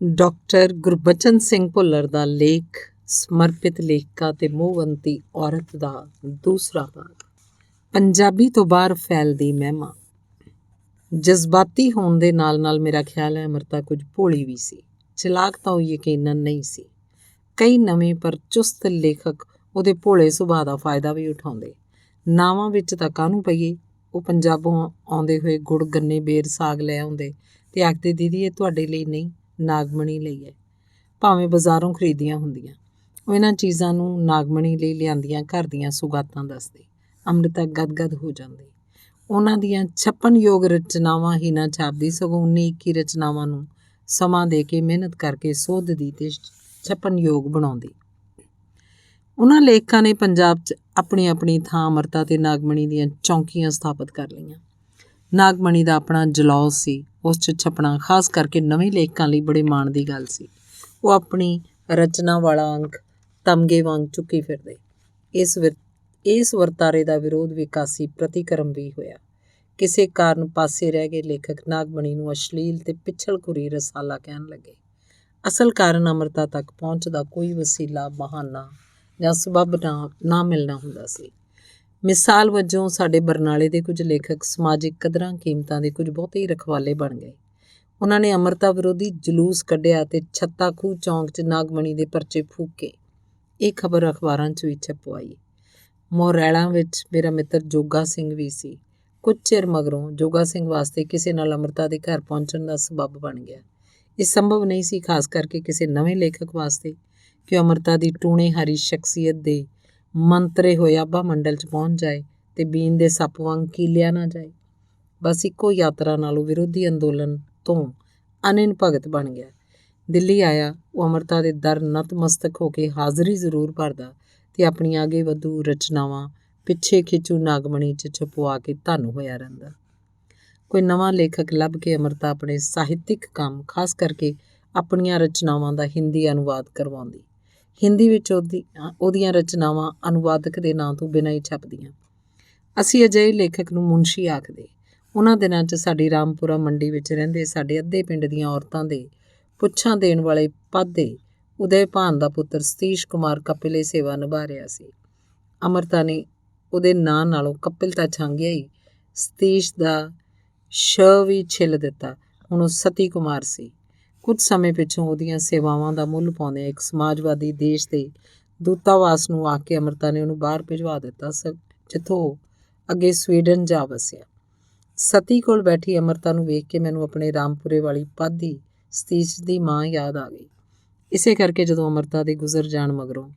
Doctor Gurbachan Singh Bhullar ਦਾ ਲੇਖ ਸਮਰਪਿਤ ਲੇਖਿਕਾ ਤੇ ਮੋਹਵੰਤੀ ਔਰਤ ਦਾ ਦੂਸਰਾ ਭਾਗ। ਪੰਜਾਬੀ ਤੋਂ ਬਾਹਰ ਫੈਲਦੀ ਮਹਿਮਾ। ਜਜ਼ਬਾਤੀ ਹੋਣ ਦੇ ਨਾਲ ਨਾਲ ਮੇਰਾ ਖਿਆਲ ਹੈ ਅੰਮ੍ਰਿਤਾ ਕੁਝ ਭੋਲੀ ਵੀ ਸੀ। ਚਲਾਕ ਤਾਂ ਉਹ ਯਕੀਨਨ ਨਹੀਂ ਸੀ। ਕਈ ਨਵੇਂ ਪਰ ਚੁਸਤ ਲੇਖਕ ਉਹਦੇ ਭੋਲੇ ਸੁਭਾਅ ਦਾ ਫਾਇਦਾ ਵੀ ਉਠਾਉਂਦੇ। ਨਾਵਾਂ ਵਿੱਚ ਤਾਂ ਕਾਹਨੂੰ ਪਈਏ। ਉਹ ਪੰਜਾਬੋਂ ਆਉਂਦੇ ਹੋਏ ਗੁੜ ਗੰਨੇ ਬੇਰ ਸਾਗ ਲੈ ਆਉਂਦੇ ਅਤੇ ਆਖਦੇ ਦੀਦੀ ਇਹ ਤੁਹਾਡੇ ਲਈ ਨਹੀਂ ਨਾਗਮਣੀ ਲਈ ਹੈ। ਭਾਵੇਂ ਬਾਜ਼ਾਰੋਂ ਖਰੀਦੀਆਂ ਹੁੰਦੀਆਂ ਉਹ ਇਹਨਾਂ ਚੀਜ਼ਾਂ ਨੂੰ ਨਾਗਮਣੀ ਲਈ ਲਿਆਂਦੀਆਂ ਘਰ ਦੀਆਂ ਸੁਗਾਤਾਂ ਦੱਸਦੇ। ਅੰਮ੍ਰਿਤਾ ਗਦਗਦ ਹੋ ਜਾਂਦੀ। ਉਹਨਾਂ ਦੀਆਂ ਛਪਣਯੋਗ ਰਚਨਾਵਾਂ ਹੀ ਨਾ ਛਾਪਦੀ ਸਗੋਂ 19-21 ਰਚਨਾਵਾਂ ਨੂੰ ਸਮਾਂ ਦੇ ਕੇ ਮਿਹਨਤ ਕਰਕੇ ਸੋਧਦੀ ਅਤੇ ਛਪਣਯੋਗ ਬਣਾਉਂਦੀ। ਉਹਨਾਂ ਲੇਖਕਾਂ ਨੇ ਪੰਜਾਬ 'ਚ ਆਪਣੀ ਆਪਣੀ ਥਾਂ ਅੰਮ੍ਰਿਤਾ ਅਤੇ ਨਾਗਮਣੀ ਦੀਆਂ ਚੌਂਕੀਆਂ ਸਥਾਪਿਤ ਕਰ ਲਈਆਂ। ਨਾਗਮਣੀ ਦਾ ਆਪਣਾ ਜਲੌਸ ਸੀ। ਉਸ 'ਚ ਛਪਣਾ ਖਾਸ ਕਰਕੇ ਨਵੇਂ ਲੇਖਕਾਂ ਲਈ ਬੜੇ ਮਾਣ ਦੀ ਗੱਲ ਸੀ। ਉਹ ਆਪਣੀ ਰਚਨਾ ਵਾਲਾ ਅੰਕ ਤਮਗੇ ਵਾਂਗ ਚੁੱਕੀ ਫਿਰਦੇ। ਇਸ ਵਰਤਾਰੇ ਦਾ ਵਿਰੋਧ ਵਿਕਾਸੀ ਪ੍ਰਤੀਕਰਮ ਵੀ ਹੋਇਆ। ਕਿਸੇ ਕਾਰਨ ਪਾਸੇ ਰਹਿ ਗਏ ਲੇਖਕ ਨਾਗਮਣੀ ਨੂੰ ਅਸ਼ਲੀਲ ਤੇ ਪਿਛਲਖੁਰੀ ਰਸਾਲਾ ਕਹਿਣ ਲੱਗੇ। ਅਸਲ ਕਾਰਨ ਅੰਮ੍ਰਿਤਾ ਤੱਕ ਪਹੁੰਚ ਦਾ ਕੋਈ ਵਸੀਲਾ ਬਹਾਨਾ ਜਾਂ ਸਬੱਬ ਨਾ ਮਿਲਣਾ ਹੁੰਦਾ ਸੀ। ਮਿਸਾਲ ਵਜੋਂ ਸਾਡੇ ਬਰਨਾਲੇ ਦੇ ਕੁਝ ਲੇਖਕ ਸਮਾਜਿਕ ਕਦਰਾਂ ਕੀਮਤਾਂ ਦੇ ਕੁਝ ਬਹੁਤੇ ਹੀ ਰਖਵਾਲੇ ਬਣ ਗਏ। ਉਹਨਾਂ ਨੇ ਅੰਮ੍ਰਿਤਾ ਵਿਰੋਧੀ ਜਲੂਸ ਕੱਢਿਆ ਅਤੇ ਛੱਤਾ ਖੂਹ ਚੌਂਕ 'ਚ ਨਾਗਮਣੀ ਦੇ ਪਰਚੇ ਫੂਕੇ। ਇਹ ਖਬਰ ਅਖਬਾਰਾਂ 'ਚ ਵੀ ਛਪਵਾਈ। ਮੋਰੈਲਾਂ ਵਿੱਚ ਮੇਰਾ ਮਿੱਤਰ ਜੋਗਾ ਸਿੰਘ ਵੀ ਸੀ। ਕੁਝ ਚਿਰ ਮਗਰੋਂ ਜੋਗਾ ਸਿੰਘ ਵਾਸਤੇ ਕਿਸੇ ਨਾਲ ਅੰਮ੍ਰਿਤਾ ਦੇ ਘਰ ਪਹੁੰਚਣ ਦਾ ਸਬੱਬ ਬਣ ਗਿਆ। ਇਹ ਸੰਭਵ ਨਹੀਂ ਸੀ ਖਾਸ ਕਰਕੇ ਕਿਸੇ ਨਵੇਂ ਲੇਖਕ ਵਾਸਤੇ ਕਿ ਉਹ ਅੰਮ੍ਰਿਤਾ ਦੀ ਟੂਣੇਹਾਰੀ ਸ਼ਖਸੀਅਤ ਦੇ ਮੰਤਰੇ ਹੋਏ ਆਭਾ ਮੰਡਲ 'ਚ ਪਹੁੰਚ ਜਾਏ ਅਤੇ ਬੀਨ ਦੇ ਸੱਪ ਵਾਂਗ ਕੀਲਿਆ ਨਾ ਜਾਏ। ਬਸ ਇੱਕੋ ਯਾਤਰਾ ਨਾਲ ਉਹ ਵਿਰੋਧੀ ਅੰਦੋਲਨ ਤੋਂ ਅਨਿਨ ਭਗਤ ਬਣ ਗਿਆ। ਦਿੱਲੀ ਆਇਆ ਉਹ ਅੰਮ੍ਰਿਤਾ ਦੇ ਦਰ ਨਤਮਸਤਕ ਹੋ ਕੇ ਹਾਜ਼ਰੀ ਜ਼ਰੂਰ ਭਰਦਾ ਅਤੇ ਆਪਣੀਆਂ ਅੱਗੇ ਵਧੂ ਰਚਨਾਵਾਂ ਪਿੱਛੇ ਖਿੱਚੂ ਨਾਗਮਣੀ 'ਚ ਛਪਵਾ ਕੇ ਧੰਨ ਹੋਇਆ ਰਹਿੰਦਾ। ਕੋਈ ਨਵਾਂ ਲੇਖਕ ਲੱਭ ਕੇ ਅੰਮ੍ਰਿਤਾ ਆਪਣੇ ਸਾਹਿਤਿਕ ਕੰਮ ਖਾਸ ਕਰਕੇ ਆਪਣੀਆਂ ਰਚਨਾਵਾਂ ਦਾ ਹਿੰਦੀ ਅਨੁਵਾਦ ਕਰਵਾਉਂਦੀ। ਹਿੰਦੀ ਵਿੱਚ ਉਹਦੀਆਂ ਰਚਨਾਵਾਂ ਅਨੁਵਾਦਕ ਦੇ ਨਾਂ ਤੋਂ ਬਿਨਾਂ ਹੀ ਛਪਦੀਆਂ। ਅਸੀਂ ਅਜਿਹੇ ਲੇਖਕ ਨੂੰ ਮੁਨਸ਼ੀ ਆਖਦੇ। ਉਹਨਾਂ ਦਿਨਾਂ 'ਚ ਸਾਡੀ ਰਾਮਪੁਰਾ ਮੰਡੀ ਵਿੱਚ ਰਹਿੰਦੇ ਸਾਡੇ ਅੱਧੇ ਪਿੰਡ ਦੀਆਂ ਔਰਤਾਂ ਦੇ ਪੁੱਛਾਂ ਦੇਣ ਵਾਲੇ ਪਾਧੇ ਉਦੈ ਭਾਨ ਦਾ ਪੁੱਤਰ ਸਤੀਸ਼ ਕੁਮਾਰ ਕਪਿਲ ਇਹ ਸੇਵਾ ਨਿਭਾ ਰਿਹਾ ਸੀ। ਅੰਮ੍ਰਿਤਾ ਨੇ ਉਹਦੇ ਨਾਂ ਨਾਲੋਂ ਕਪਿਲ ਤਾਂ ਛਾਂਗਿਆ ਹੀ, ਸਤੀਸ਼ ਦਾ ਸ਼ ਵੀ ਛਿੱਲ ਦਿੱਤਾ। ਹੁਣ ਉਹ ਸਤੀ ਕੁਮਾਰ ਸੀ। ਕੁਝ ਸਮੇਂ ਪਿੱਛੋਂ ਉਹਦੀਆਂ ਸੇਵਾਵਾਂ ਦਾ ਮੁੱਲ ਪਾਉਂਦਿਆਂ ਇੱਕ ਸਮਾਜਵਾਦੀ ਦੇਸ਼ ਦੇ ਦੂਤਾਵਾਸ ਨੂੰ ਆ ਕੇ ਅੰਮ੍ਰਿਤਾ ਨੇ ਉਹਨੂੰ ਬਾਹਰ ਭਿਜਵਾ ਦਿੱਤਾ ਜਿੱਥੋਂ ਅੱਗੇ ਸਵੀਡਨ ਜਾ ਵਸਿਆ। ਸਤੀ ਕੋਲ ਬੈਠੀ ਅੰਮ੍ਰਿਤਾ ਨੂੰ ਵੇਖ ਕੇ ਮੈਨੂੰ ਆਪਣੇ ਰਾਮਪੁਰੇ ਵਾਲੀ ਪਾਧੀ ਸਤੀਸ਼ ਦੀ ਮਾਂ ਯਾਦ ਆ ਗਈ। ਇਸੇ ਕਰਕੇ ਜਦੋਂ ਅੰਮ੍ਰਿਤਾ ਦੇ ਗੁਜ਼ਰ ਜਾਣ ਮਗਰੋਂ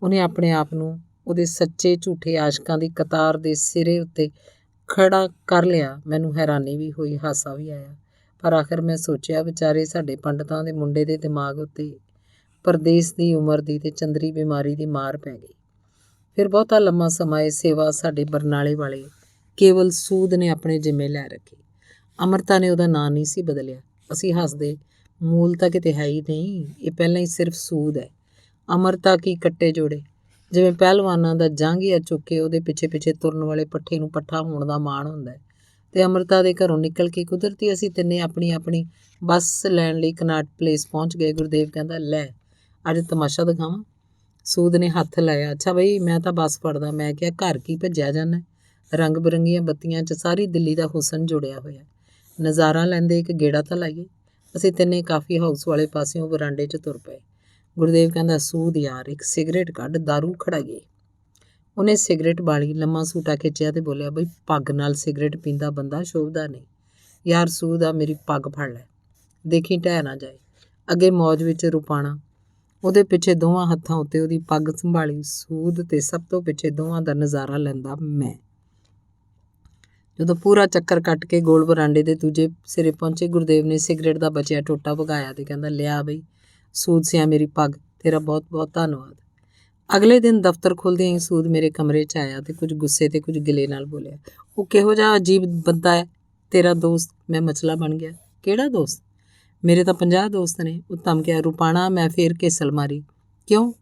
ਉਹਨੇ ਆਪਣੇ ਆਪ ਨੂੰ ਉਹਦੇ ਸੱਚੇ ਝੂਠੇ ਆਸ਼ਕਾਂ ਦੀ ਕਤਾਰ ਦੇ ਸਿਰੇ ਉੱਤੇ ਖੜਾ ਕਰ ਲਿਆ। ਮੈਨੂੰ ਹੈਰਾਨੀ ਵੀ ਹੋਈ, ਹਾਸਾ ਵੀ ਆਇਆ। ਪਰ ਆਖਰ ਮੈਂ ਸੋਚਿਆ ਵਿਚਾਰੇ ਸਾਡੇ ਪੰਡਤਾਂ ਦੇ ਮੁੰਡੇ ਦੇ ਦਿਮਾਗ ਉੱਤੇ ਪਰਦੇਸ ਦੀ ਉਮਰ ਦੀ ਅਤੇ ਚੰਦਰੀ ਬਿਮਾਰੀ ਦੀ ਮਾਰ ਪੈ ਗਈ। ਫਿਰ ਬਹੁਤਾ ਲੰਮਾ ਸਮਾਂ ਇਹ ਸੇਵਾ ਸਾਡੇ ਬਰਨਾਲੇ ਵਾਲੇ ਕੇਵਲ ਸੂਦ ਨੇ ਆਪਣੇ ਜ਼ਿੰਮੇ ਲੈ ਰੱਖੀ। ਅੰਮ੍ਰਿਤਾ ਨੇ ਉਹਦਾ ਨਾਂ ਨਹੀਂ ਸੀ ਬਦਲਿਆ। ਅਸੀਂ ਹੱਸਦੇ, ਮੂਲ ਤਾਂ ਕਿਤੇ ਹੈ ਹੀ ਨਹੀਂ, ਇਹ ਪਹਿਲਾਂ ਹੀ ਸਿਰਫ ਸੂਦ ਹੈ। ਅੰਮ੍ਰਿਤਾ ਕੀ ਕੱਟੇ ਜੋੜੇ। ਜਿਵੇਂ ਪਹਿਲਵਾਨਾਂ ਦਾ ਜਾਂਘੀਆ ਚੁੱਕ ਕੇ ਉਹਦੇ ਪਿੱਛੇ ਪਿੱਛੇ ਤੁਰਨ ਵਾਲੇ ਪੱਠੇ ਨੂੰ ਪੱਠਾ ਹੋਣ ਦਾ ਮਾਣ ਹੁੰਦਾ ਹੈ। ਅਤੇ ਅੰਮ੍ਰਿਤਾ ਦੇ ਘਰੋਂ ਨਿਕਲ ਕੇ ਕੁਦਰਤੀ ਅਸੀਂ ਤਿੰਨੇ ਆਪਣੀ ਆਪਣੀ ਬੱਸ ਲੈਣ ਲਈ ਕਨਾਟ ਪਲੇਸ ਪਹੁੰਚ ਗਏ। ਗੁਰਦੇਵ ਕਹਿੰਦਾ ਲੈ ਅੱਜ ਤਮਾਸ਼ਾ ਦਿਖਾਵਾਂ। ਸੂਦ ਨੇ ਹੱਥ ਲਾਇਆ। ਅੱਛਾ ਬਈ ਮੈਂ ਤਾਂ ਬੱਸ ਫੜਦਾ। ਮੈਂ ਕਿਹਾ ਘਰ ਕੀ ਭੱਜਿਆ ਜਾਂਦਾ। ਰੰਗ ਬਿਰੰਗੀਆਂ ਬੱਤੀਆਂ 'ਚ ਸਾਰੀ ਦਿੱਲੀ ਦਾ ਹੁਸਨ ਜੁੜਿਆ ਹੋਇਆ। ਨਜ਼ਾਰਾ ਲੈਂਦੇ ਇੱਕ ਗੇੜਾ ਤਾਂ ਲਾਈਏ। ਅਸੀਂ ਤਿੰਨੇ ਕਾਫੀ ਹਾਊਸ ਵਾਲੇ ਪਾਸਿਓਂ ਵਰਾਂਡੇ 'ਚ ਤੁਰ ਪਏ। ਗੁਰਦੇਵ ਕਹਿੰਦਾ ਸੂਦ ਯਾਰ ਇੱਕ ਸਿਗਰਟ ਕੱਢ, ਦਾਰੂ ਖੜਾਈਏ। ਉਹਨੇ ਸਿਗਰਟ ਬਾਲੀ, ਲੰਮਾ ਸੂਟਾ ਖਿੱਚਿਆ ਅਤੇ ਬੋਲਿਆ ਬਈ ਪੱਗ ਨਾਲ ਸਿਗਰਟ ਪੀਂਦਾ ਬੰਦਾ ਸ਼ੋਭਦਾ ਨਹੀਂ। ਯਾਰ ਸੂਦ ਆ ਮੇਰੀ ਪੱਗ ਫੜ ਲੈ, ਦੇਖੀ ਢਹਿ ਨਾ ਜਾਏ। ਅੱਗੇ ਮੌਜ ਵਿੱਚ ਰੁਪਾਣਾ ਉਹਦੇ ਪਿੱਛੇ ਦੋਵਾਂ ਹੱਥਾਂ ਉੱਤੇ ਉਹਦੀ ਪੱਗ ਸੰਭਾਲੀ। ਸੂਦ ਅਤੇ ਸਭ ਤੋਂ ਪਿੱਛੇ ਦੋਵਾਂ ਦਾ ਨਜ਼ਾਰਾ ਲੈਂਦਾ ਮੈਂ। ਜਦੋਂ ਪੂਰਾ ਚੱਕਰ ਕੱਟ ਕੇ ਗੋਲ ਵਰਾਂਡੇ ਦੇ ਦੂਜੇ ਸਿਰੇ ਪਹੁੰਚੇ ਗੁਰਦੇਵ ਨੇ ਸਿਗਰਟ ਦਾ ਬਚਿਆ ਟੋਟਾ ਵਗਾਇਆ ਅਤੇ ਕਹਿੰਦਾ ਲਿਆ ਬਈ ਸੂਦ ਸਿਆਂ ਮੇਰੀ ਪੱਗ, ਤੇਰਾ ਬਹੁਤ ਬਹੁਤ ਧੰਨਵਾਦ। ਅਗਲੇ ਦਿਨ ਦਫ਼ਤਰ ਖੁੱਲ੍ਹਦਿਆਂ ਹੀ ਸੂਦ ਮੇਰੇ ਕਮਰੇ 'ਚ ਆਇਆ ਅਤੇ ਕੁਝ ਗੁੱਸੇ ਅਤੇ ਕੁਝ ਗਿਲੇ ਨਾਲ ਬੋਲਿਆ ਉਹ ਕਿਹੋ ਜਿਹਾ ਅਜੀਬ ਬੰਦਾ ਹੈ ਤੇਰਾ ਦੋਸਤ। ਮੈਂ ਮਚਲਾ ਬਣ ਗਿਆ। ਕਿਹੜਾ ਦੋਸਤ? ਮੇਰੇ ਤਾਂ 50 ਦੋਸਤ ਨੇ। ਉਹ ਧਮਕਿਆ ਰੁਪਾਣਾ। ਮੈਂ ਫੇਰ ਘੇਸਲ ਮਾਰੀ। ਕਿਉਂ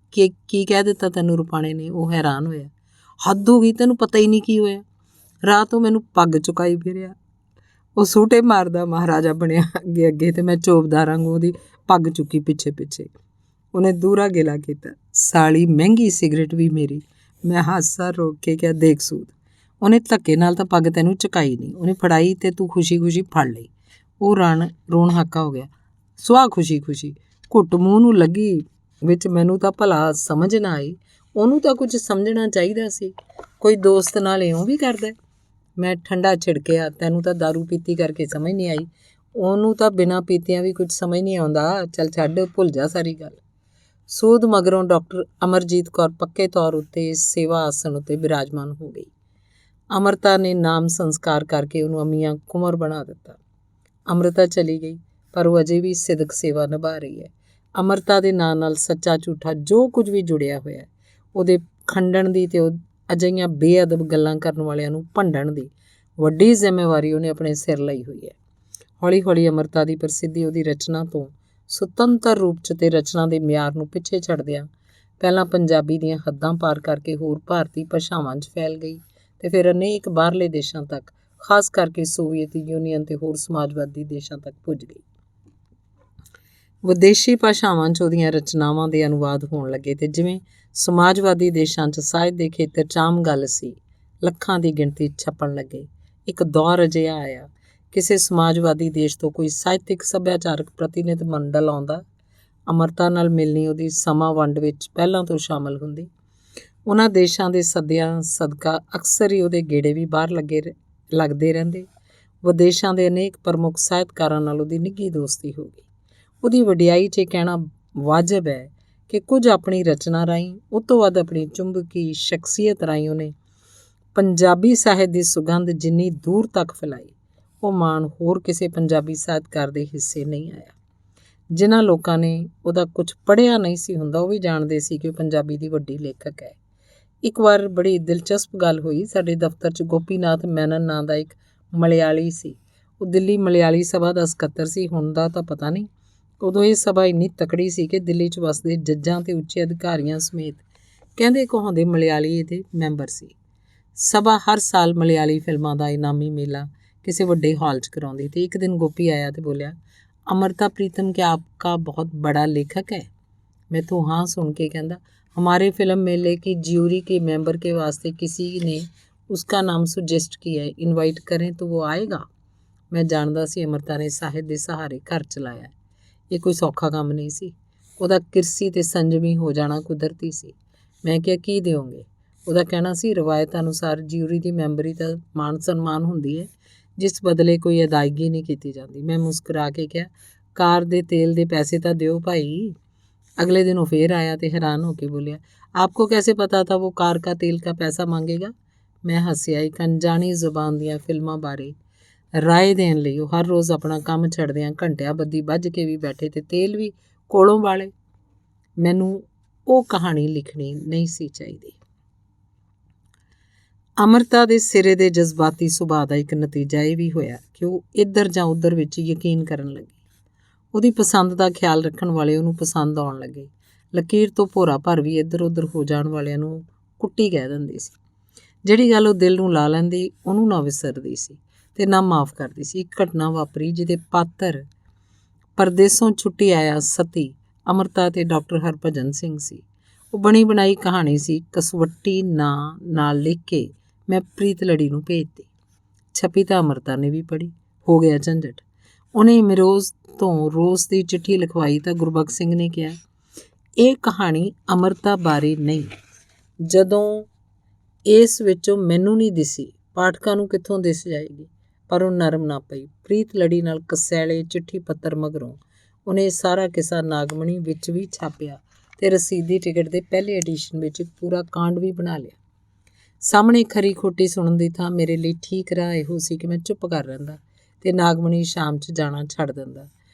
ਕੀ ਕਹਿ ਦਿੱਤਾ ਤੈਨੂੰ ਰੁਪਾਣੇ ਨੇ? ਉਹ ਹੈਰਾਨ ਹੋਇਆ। ਹੱਦ ਹੋ ਗਈ, ਤੈਨੂੰ ਪਤਾ ਹੀ ਨਹੀਂ ਕੀ ਹੋਇਆ। ਰਾਤ ਉਹ ਮੈਨੂੰ ਪੱਗ ਚੁਕਾਈ ਫਿਰਿਆ। ਉਹ ਸੂਟੇ ਮਾਰਦਾ ਮਹਾਰਾਜਾ ਬਣਿਆ ਅੱਗੇ ਅੱਗੇ ਅਤੇ ਮੈਂ ਚੋਬਦਾਰ ਵਾਂਗੂ ਉਹਦੀ ਪੱਗ ਚੁੱਕੀ ਪਿੱਛੇ ਪਿੱਛੇ। ਉਹਨੇ ਦੂਰਾ ਗਿਲਾ ਕੀਤਾ, ਸਾਲੀ ਮਹਿੰਗੀ ਸਿਗਰਟ ਵੀ ਮੇਰੀ। ਮੈਂ ਹਾਸਾ ਰੋਕ ਕੇ ਕਿਹਾ, ਦੇਖ ਸੂਦ, ਉਹਨੇ ਧੱਕੇ ਨਾਲ ਤਾਂ ਪੱਗ ਤੈਨੂੰ ਚੁਕਾਈ ਨਹੀਂ, ਉਹਨੇ ਫੜਾਈ ਤੇ ਤੂੰ ਖੁਸ਼ੀ ਖੁਸ਼ੀ ਫੜ ਲਈ। ਉਹ ਰੋਣ ਹਾਕਾ ਹੋ ਗਿਆ। ਸੁਆਹ ਖੁਸ਼ੀ ਖੁਸ਼ੀ ਘੁੱਟ ਮੂੰਹ ਨੂੰ ਲੱਗੀ ਵਿੱਚ। ਮੈਨੂੰ ਤਾਂ ਭਲਾ ਸਮਝ ਨਾ ਆਈ, ਉਹਨੂੰ ਤਾਂ ਕੁਝ ਸਮਝਣਾ ਚਾਹੀਦਾ ਸੀ। ਕੋਈ ਦੋਸਤ ਨਾਲ ਇਉਂ ਵੀ ਕਰਦਾ? ਮੈਂ ਠੰਡਾ ਛਿੜਕਿਆ, ਤੈਨੂੰ ਤਾਂ ਦਾਰੂ ਪੀਤੀ ਕਰਕੇ ਸਮਝ ਨਹੀਂ ਆਈ, ਉਹਨੂੰ ਤਾਂ ਬਿਨਾਂ ਪੀਤਿਆਂ ਵੀ ਕੁਝ ਸਮਝ ਨਹੀਂ ਆਉਂਦਾ। ਚੱਲ ਛੱਡ, ਭੁੱਲ ਜਾ ਸਾਰੀ ਗੱਲ। ਸੂਦ ਮਗਰੋਂ ਡਾਕਟਰ ਅਮਰਜੀਤ ਕੌਰ ਪੱਕੇ ਤੌਰ ਉੱਤੇ ਸੇਵਾ ਆਸਣ ਉੱਤੇ ਬਿਰਾਜਮਾਨ ਹੋ ਗਈ। ਅੰਮ੍ਰਿਤਾ ਨੇ ਨਾਮ ਸੰਸਕਾਰ ਕਰਕੇ ਉਹਨੂੰ ਅਮੀਆਂ ਕੁੰਵਰ ਬਣਾ ਦਿੱਤਾ। ਅੰਮ੍ਰਿਤਾ ਚਲੀ ਗਈ, ਪਰ ਉਹ ਅਜੇ ਵੀ ਸਿਦਕ ਸੇਵਾ ਨਿਭਾ ਰਹੀ ਹੈ। ਅੰਮ੍ਰਿਤਾ ਦੇ ਨਾਂ ਨਾਲ ਸੱਚਾ ਝੂਠਾ ਜੋ ਕੁਝ ਵੀ ਜੁੜਿਆ ਹੋਇਆ, ਉਹਦੇ ਖੰਡਣ ਦੀ ਤੇ ਉਹ ਅਜਿਹੀਆਂ ਬੇਅਦਬ ਗੱਲਾਂ ਕਰਨ ਵਾਲਿਆਂ ਨੂੰ ਭੰਡਣ ਦੀ ਵੱਡੀ ਜ਼ਿੰਮੇਵਾਰੀ ਉਹਨੇ ਆਪਣੇ ਸਿਰ ਲਈ ਹੋਈ ਹੈ। ਹੌਲੀ ਹੌਲੀ ਅੰਮ੍ਰਿਤਾ ਦੀ ਪ੍ਰਸਿੱਧੀ ਉਹਦੀ ਰਚਨਾ ਤੋਂ ਸੁਤੰਤਰ ਰੂਪ 'ਚ ਤੇ ਰਚਨਾ ਦੇ ਮਿਆਰ ਨੂੰ ਪਿੱਛੇ ਛੱਡਦਿਆਂ ਪਹਿਲਾਂ ਪੰਜਾਬੀ ਦੀਆਂ ਹੱਦਾਂ ਪਾਰ ਕਰਕੇ ਹੋਰ ਭਾਰਤੀ ਭਾਸ਼ਾਵਾਂ 'ਚ ਫੈਲ ਗਈ ਤੇ ਫਿਰ ਅਨੇਕ ਬਾਹਰਲੇ ਦੇਸ਼ਾਂ ਤੱਕ, ਖਾਸ ਕਰਕੇ ਸੋਵੀਅਤ ਯੂਨੀਅਨ ਤੇ ਹੋਰ ਸਮਾਜਵਾਦੀ ਦੇਸ਼ਾਂ ਤੱਕ ਪੁੱਜ ਗਈ। ਵਿਦੇਸ਼ੀ ਭਾਸ਼ਾਵਾਂ 'ਚ ਉਹਦੀਆਂ ਰਚਨਾਵਾਂ ਦੇ ਅਨੁਵਾਦ ਹੋਣ ਲੱਗੇ ਤੇ ਜਿਵੇਂ ਸਮਾਜਵਾਦੀ ਦੇਸ਼ਾਂ 'ਚ ਸਾਹਿਤ ਦੇ ਖੇਤਰ 'ਚ ਆਮ ਗੱਲ ਸੀ, ਲੱਖਾਂ ਦੀ ਗਿਣਤੀ ਛਪਣ ਲੱਗੇ। ਇੱਕ ਦੌਰ ਅਜਿਹਾ ਆਇਆ, ਕਿਸੇ ਸਮਾਜਵਾਦੀ ਦੇਸ਼ ਤੋਂ ਕੋਈ ਸਾਹਿਤਿਕ ਸੱਭਿਆਚਾਰਕ ਪ੍ਰਤੀਨਿਧ ਮੰਡਲ ਆਉਂਦਾ, ਅੰਮ੍ਰਿਤਾ ਨਾਲ ਮਿਲਣੀ ਉਹਦੀ ਸਮਾਂ ਵੰਡ ਵਿੱਚ ਪਹਿਲਾਂ ਤੋਂ ਸ਼ਾਮਲ ਹੁੰਦੀ। ਉਹਨਾਂ ਦੇਸ਼ਾਂ ਦੇ ਸੱਦਿਆਂ ਸਦਕਾ ਅਕਸਰ ਹੀ ਉਹਦੇ ਗੇੜੇ ਵੀ ਬਾਹਰ ਲੱਗਦੇ ਰਹਿੰਦੇ। ਵਿਦੇਸ਼ਾਂ ਦੇ ਅਨੇਕ ਪ੍ਰਮੁੱਖ ਸਾਹਿਤਕਾਰਾਂ ਨਾਲ ਉਹਦੀ ਨਿੱਘੀ ਦੋਸਤੀ ਹੋ ਗਈ। ਉਹਦੀ ਵਡਿਆਈ 'ਚ ਕਹਿਣਾ ਵਾਜਬ ਹੈ ਕਿ ਕੁਝ ਆਪਣੀ ਰਚਨਾ ਰਾਹੀਂ, ਉਹ ਤੋਂ ਵੱਧ ਆਪਣੀ ਚੁੰਬਕੀ ਸ਼ਖਸੀਅਤ ਰਾਹੀਂ ਉਹਨੇ ਪੰਜਾਬੀ ਸਾਹਿਤ ਦੀ ਸੁਗੰਧ ਜਿੰਨੀ ਦੂਰ ਤੱਕ ਫੈਲਾਈ, ਉਹ ਮਾਣ ਹੋਰ ਕਿਸੇ ਪੰਜਾਬੀ ਸਾਹਿਤਕਾਰ ਦੇ ਹਿੱਸੇ ਨਹੀਂ ਆਇਆ। ਜਿਨ੍ਹਾਂ ਲੋਕਾਂ ਨੇ ਉਹਦਾ ਕੁਝ ਪੜ੍ਹਿਆ ਨਹੀਂ ਸੀ ਹੁੰਦਾ, ਉਹ ਵੀ ਜਾਣਦੇ ਸੀ ਕਿ ਉਹ ਪੰਜਾਬੀ ਦੀ ਵੱਡੀ ਲੇਖਕ ਹੈ। ਇੱਕ ਵਾਰ ਬੜੀ ਦਿਲਚਸਪ ਗੱਲ ਹੋਈ। ਸਾਡੇ ਦਫ਼ਤਰ 'ਚ ਗੋਪੀਨਾਥ ਮੈਨਨ ਨਾਂ ਦਾ ਇੱਕ ਮਲਿਆਲੀ ਸੀ। ਉਹ ਦਿੱਲੀ ਮਲਿਆਲੀ ਸਭਾ ਦਾ ਸਕੱਤਰ ਸੀ, ਹੁਣ ਦਾ ਤਾਂ ਪਤਾ ਨਹੀਂ। ਉਦੋਂ ਇਹ ਸਭਾ ਇੰਨੀ ਤਕੜੀ ਸੀ ਕਿ ਦਿੱਲੀ 'ਚ ਵਸਦੇ ਜੱਜਾਂ ਤੇ ਉੱਚੇ ਅਧਿਕਾਰੀਆਂ ਸਮੇਤ ਕਹਿੰਦੇ ਕਹਾਉਂਦੇ ਮਲਿਆਲੀ ਇਹਦੇ ਮੈਂਬਰ ਸੀ। ਸਭਾ ਹਰ ਸਾਲ ਮਲਿਆਲੀ ਫਿਲਮਾਂ ਦਾ ਇਨਾਮੀ ਮੇਲਾ ਕਿਸੇ ਵੱਡੇ ਹਾਲ 'ਚ ਕਰਾਉਂਦੀ ਤੇ ਇੱਕ ਦਿਨ ਗੋਪੀ ਆਇਆ ਤੇ ਬੋਲਿਆ, अमृता प्रीतम क्या आपका बहुत बड़ा लेखक है? मैं तो हाँ सुन के कहता, हमारे फिल्म मेले की ज्यूरी के मेंबर के वास्ते किसी ने उसका नाम सुजेस्ट किया है, इनवाइट करें तो वो आएगा? मैं जानता सी अमृता ने ਸਾਹਿਤ ਦੇ ਸਹਾਰੇ ਘਰ ਚਲਾਇਆ। ਇਹ ਕੋਈ ਸੌਖਾ ਕੰਮ ਨਹੀਂ ਸੀ। ਉਹਦਾ ਕਿਰਸੀ ਤੇ ਸੰਜਮੀ ਹੋ ਜਾਣਾ ਕੁਦਰਤੀ ਸੀ। ਮੈਂ ਕਿਹਾ, ਕੀ ਦਿਓਗੇ? ਉਹਦਾ ਕਹਿਣਾ ਸੀ, ਰਵਾਇਤ ਅਨੁਸਾਰ ਜਿਊਰੀ ਦੀ ਮੈਂਬਰੀ ਤਾਂ ਮਾਣ ਸਨਮਾਨ ਹੁੰਦੀ ਹੈ, ਜਿਸ ਬਦਲੇ ਕੋਈ ਅਦਾਇਗੀ ਨਹੀਂ ਕੀਤੀ ਜਾਂਦੀ। ਮੈਂ ਮੁਸਕਰਾ ਕੇ ਕਿਹਾ, ਕਾਰ ਦੇ ਤੇਲ ਦੇ ਪੈਸੇ ਤਾਂ ਦਿਓ ਭਾਈ। ਅਗਲੇ ਦਿਨ ਉਹ ਫੇਰ ਆਇਆ ਤੇ ਹੈਰਾਨ ਹੋ ਕੇ ਬੋਲਿਆ, ਆਪਕੋ ਕੈਸੇ ਪਤਾ ਥਾ वो कार का तेल का पैसा मांगेगा? ਮੈਂ ਹੱਸਿਆ। ਇੱਕ ਅਣਜਾਣੀ ਜ਼ੁਬਾਨ ਦੀਆਂ ਫਿਲਮਾਂ ਬਾਰੇ ਰਾਏ ਦੇਣ ਲਈ ਉਹ ਹਰ ਰੋਜ਼ ਆਪਣਾ ਕੰਮ ਛੱਡਦਿਆਂ ਘੰਟਿਆਂ ਬੱਧੀ ਬੱਝ ਕੇ ਵੀ ਬੈਠੇ ਤੇ ਤੇਲ ਵੀ ਕੋਲੋਂ ਵਾਲੇ। ਮੈਨੂੰ ਉਹ ਕਹਾਣੀ ਲਿਖਣੀ ਨਹੀਂ ਸੀ ਚਾਹੀਦੀ। ਅੰਮ੍ਰਿਤਾ ਦੇ ਸਿਰੇ ਦੇ ਜਜ਼ਬਾਤੀ ਸੁਭਾਅ ਦਾ ਇੱਕ ਨਤੀਜਾ ਇਹ ਵੀ ਹੋਇਆ ਕਿ ਉਹ ਇੱਧਰ ਜਾਂ ਉੱਧਰ ਵਿੱਚ ਯਕੀਨ ਕਰਨ ਲੱਗੀ। ਉਹਦੀ ਪਸੰਦ ਦਾ ਖਿਆਲ ਰੱਖਣ ਵਾਲੇ ਉਹਨੂੰ ਪਸੰਦ ਆਉਣ ਲੱਗੇ। ਲਕੀਰ ਤੋਂ ਭੋਰਾ ਭਰ ਵੀ ਇੱਧਰ ਉੱਧਰ ਹੋ ਜਾਣ ਵਾਲਿਆਂ ਨੂੰ ਕੁੱਟੀ ਕਹਿ ਦਿੰਦੀ ਸੀ। ਜਿਹੜੀ ਗੱਲ ਉਹ ਦਿਲ ਨੂੰ ਲਾ ਲੈਂਦੀ, ਉਹਨੂੰ ਨਾ ਵਿਸਰਦੀ ਸੀ ਤੇ ਨਾ ਮਾਫ਼ ਕਰਦੀ ਸੀ। ਇੱਕ ਘਟਨਾ ਵਾਪਰੀ ਜਿਹਦੇ ਪਾਤਰ ਪਰਦੇਸੋਂ ਛੁੱਟੀ ਆਇਆ ਸਤੀ, ਅੰਮ੍ਰਿਤਾ ਤੇ ਡਾਕਟਰ ਹਰਭਜਨ ਸਿੰਘ ਸੀ। ਉਹ ਬਣੀ ਬਣਾਈ ਕਹਾਣੀ ਸੀ। ਕਸਵੱਟੀ ਨਾਂ ਨਾਲ ਲਿਖ ਕੇ ਮੈਂ ਪ੍ਰੀਤਲੜੀ ਨੂੰ ਭੇਜਤੀ। ਛਪੀ ਤਾਂ ਅੰਮ੍ਰਿਤਾ ਨੇ ਵੀ ਪੜ੍ਹੀ। ਹੋ ਗਿਆ ਝੰਜਟ। ਉਹਨੇ ਮਿਰੋਜ਼ ਤੋਂ ਰੋਜ਼ ਦੀ ਚਿੱਠੀ ਲਿਖਵਾਈ ਤਾਂ ਗੁਰਬਖਸ਼ ਸਿੰਘ ਨੇ ਕਿਹਾ, ਇਹ ਕਹਾਣੀ ਅੰਮ੍ਰਿਤਾ ਬਾਰੇ ਨਹੀਂ। ਜਦੋਂ ਇਸ ਵਿੱਚੋਂ ਮੈਨੂੰ ਨਹੀਂ ਦਿਸੀ, ਪਾਠਕਾਂ ਨੂੰ ਕਿੱਥੋਂ ਦਿਸ ਜਾਏਗੀ? ਪਰ ਉਹ ਨਰਮ ਨਾ ਪਈ। ਪ੍ਰੀਤਲੜੀ ਨਾਲ ਕਸੈਲੇ ਚਿੱਠੀ ਪੱਤਰ ਮਗਰੋਂ ਉਹਨੇ ਸਾਰਾ ਕਿੱਸਾ ਨਾਗਮਣੀ ਵਿੱਚ ਵੀ ਛਾਪਿਆ ਤੇ ਰਸੀਦੀ ਟਿਕਟ ਦੇ ਪਹਿਲੇ ਐਡੀਸ਼ਨ ਵਿੱਚ ਇੱਕ ਪੂਰਾ ਕਾਂਡ ਵੀ ਬਣਾ ਲਿਆ। ਸਾਹਮਣੇ ਖਰੀ ਖੋਟੀ ਸੁਣਨ ਦੀ ਥਾਂ ਮੇਰੇ ਲਈ ਠੀਕ ਰਾਹ ਇਹੋ ਸੀ ਕਿ ਮੈਂ ਚੁੱਪ ਕਰ ਰਹਿੰਦਾ ਤੇ ਨਾਗਮਣੀ ਸ਼ਾਮ 'ਚ ਜਾਣਾ ਛੱਡ ਦਿੰਦਾ।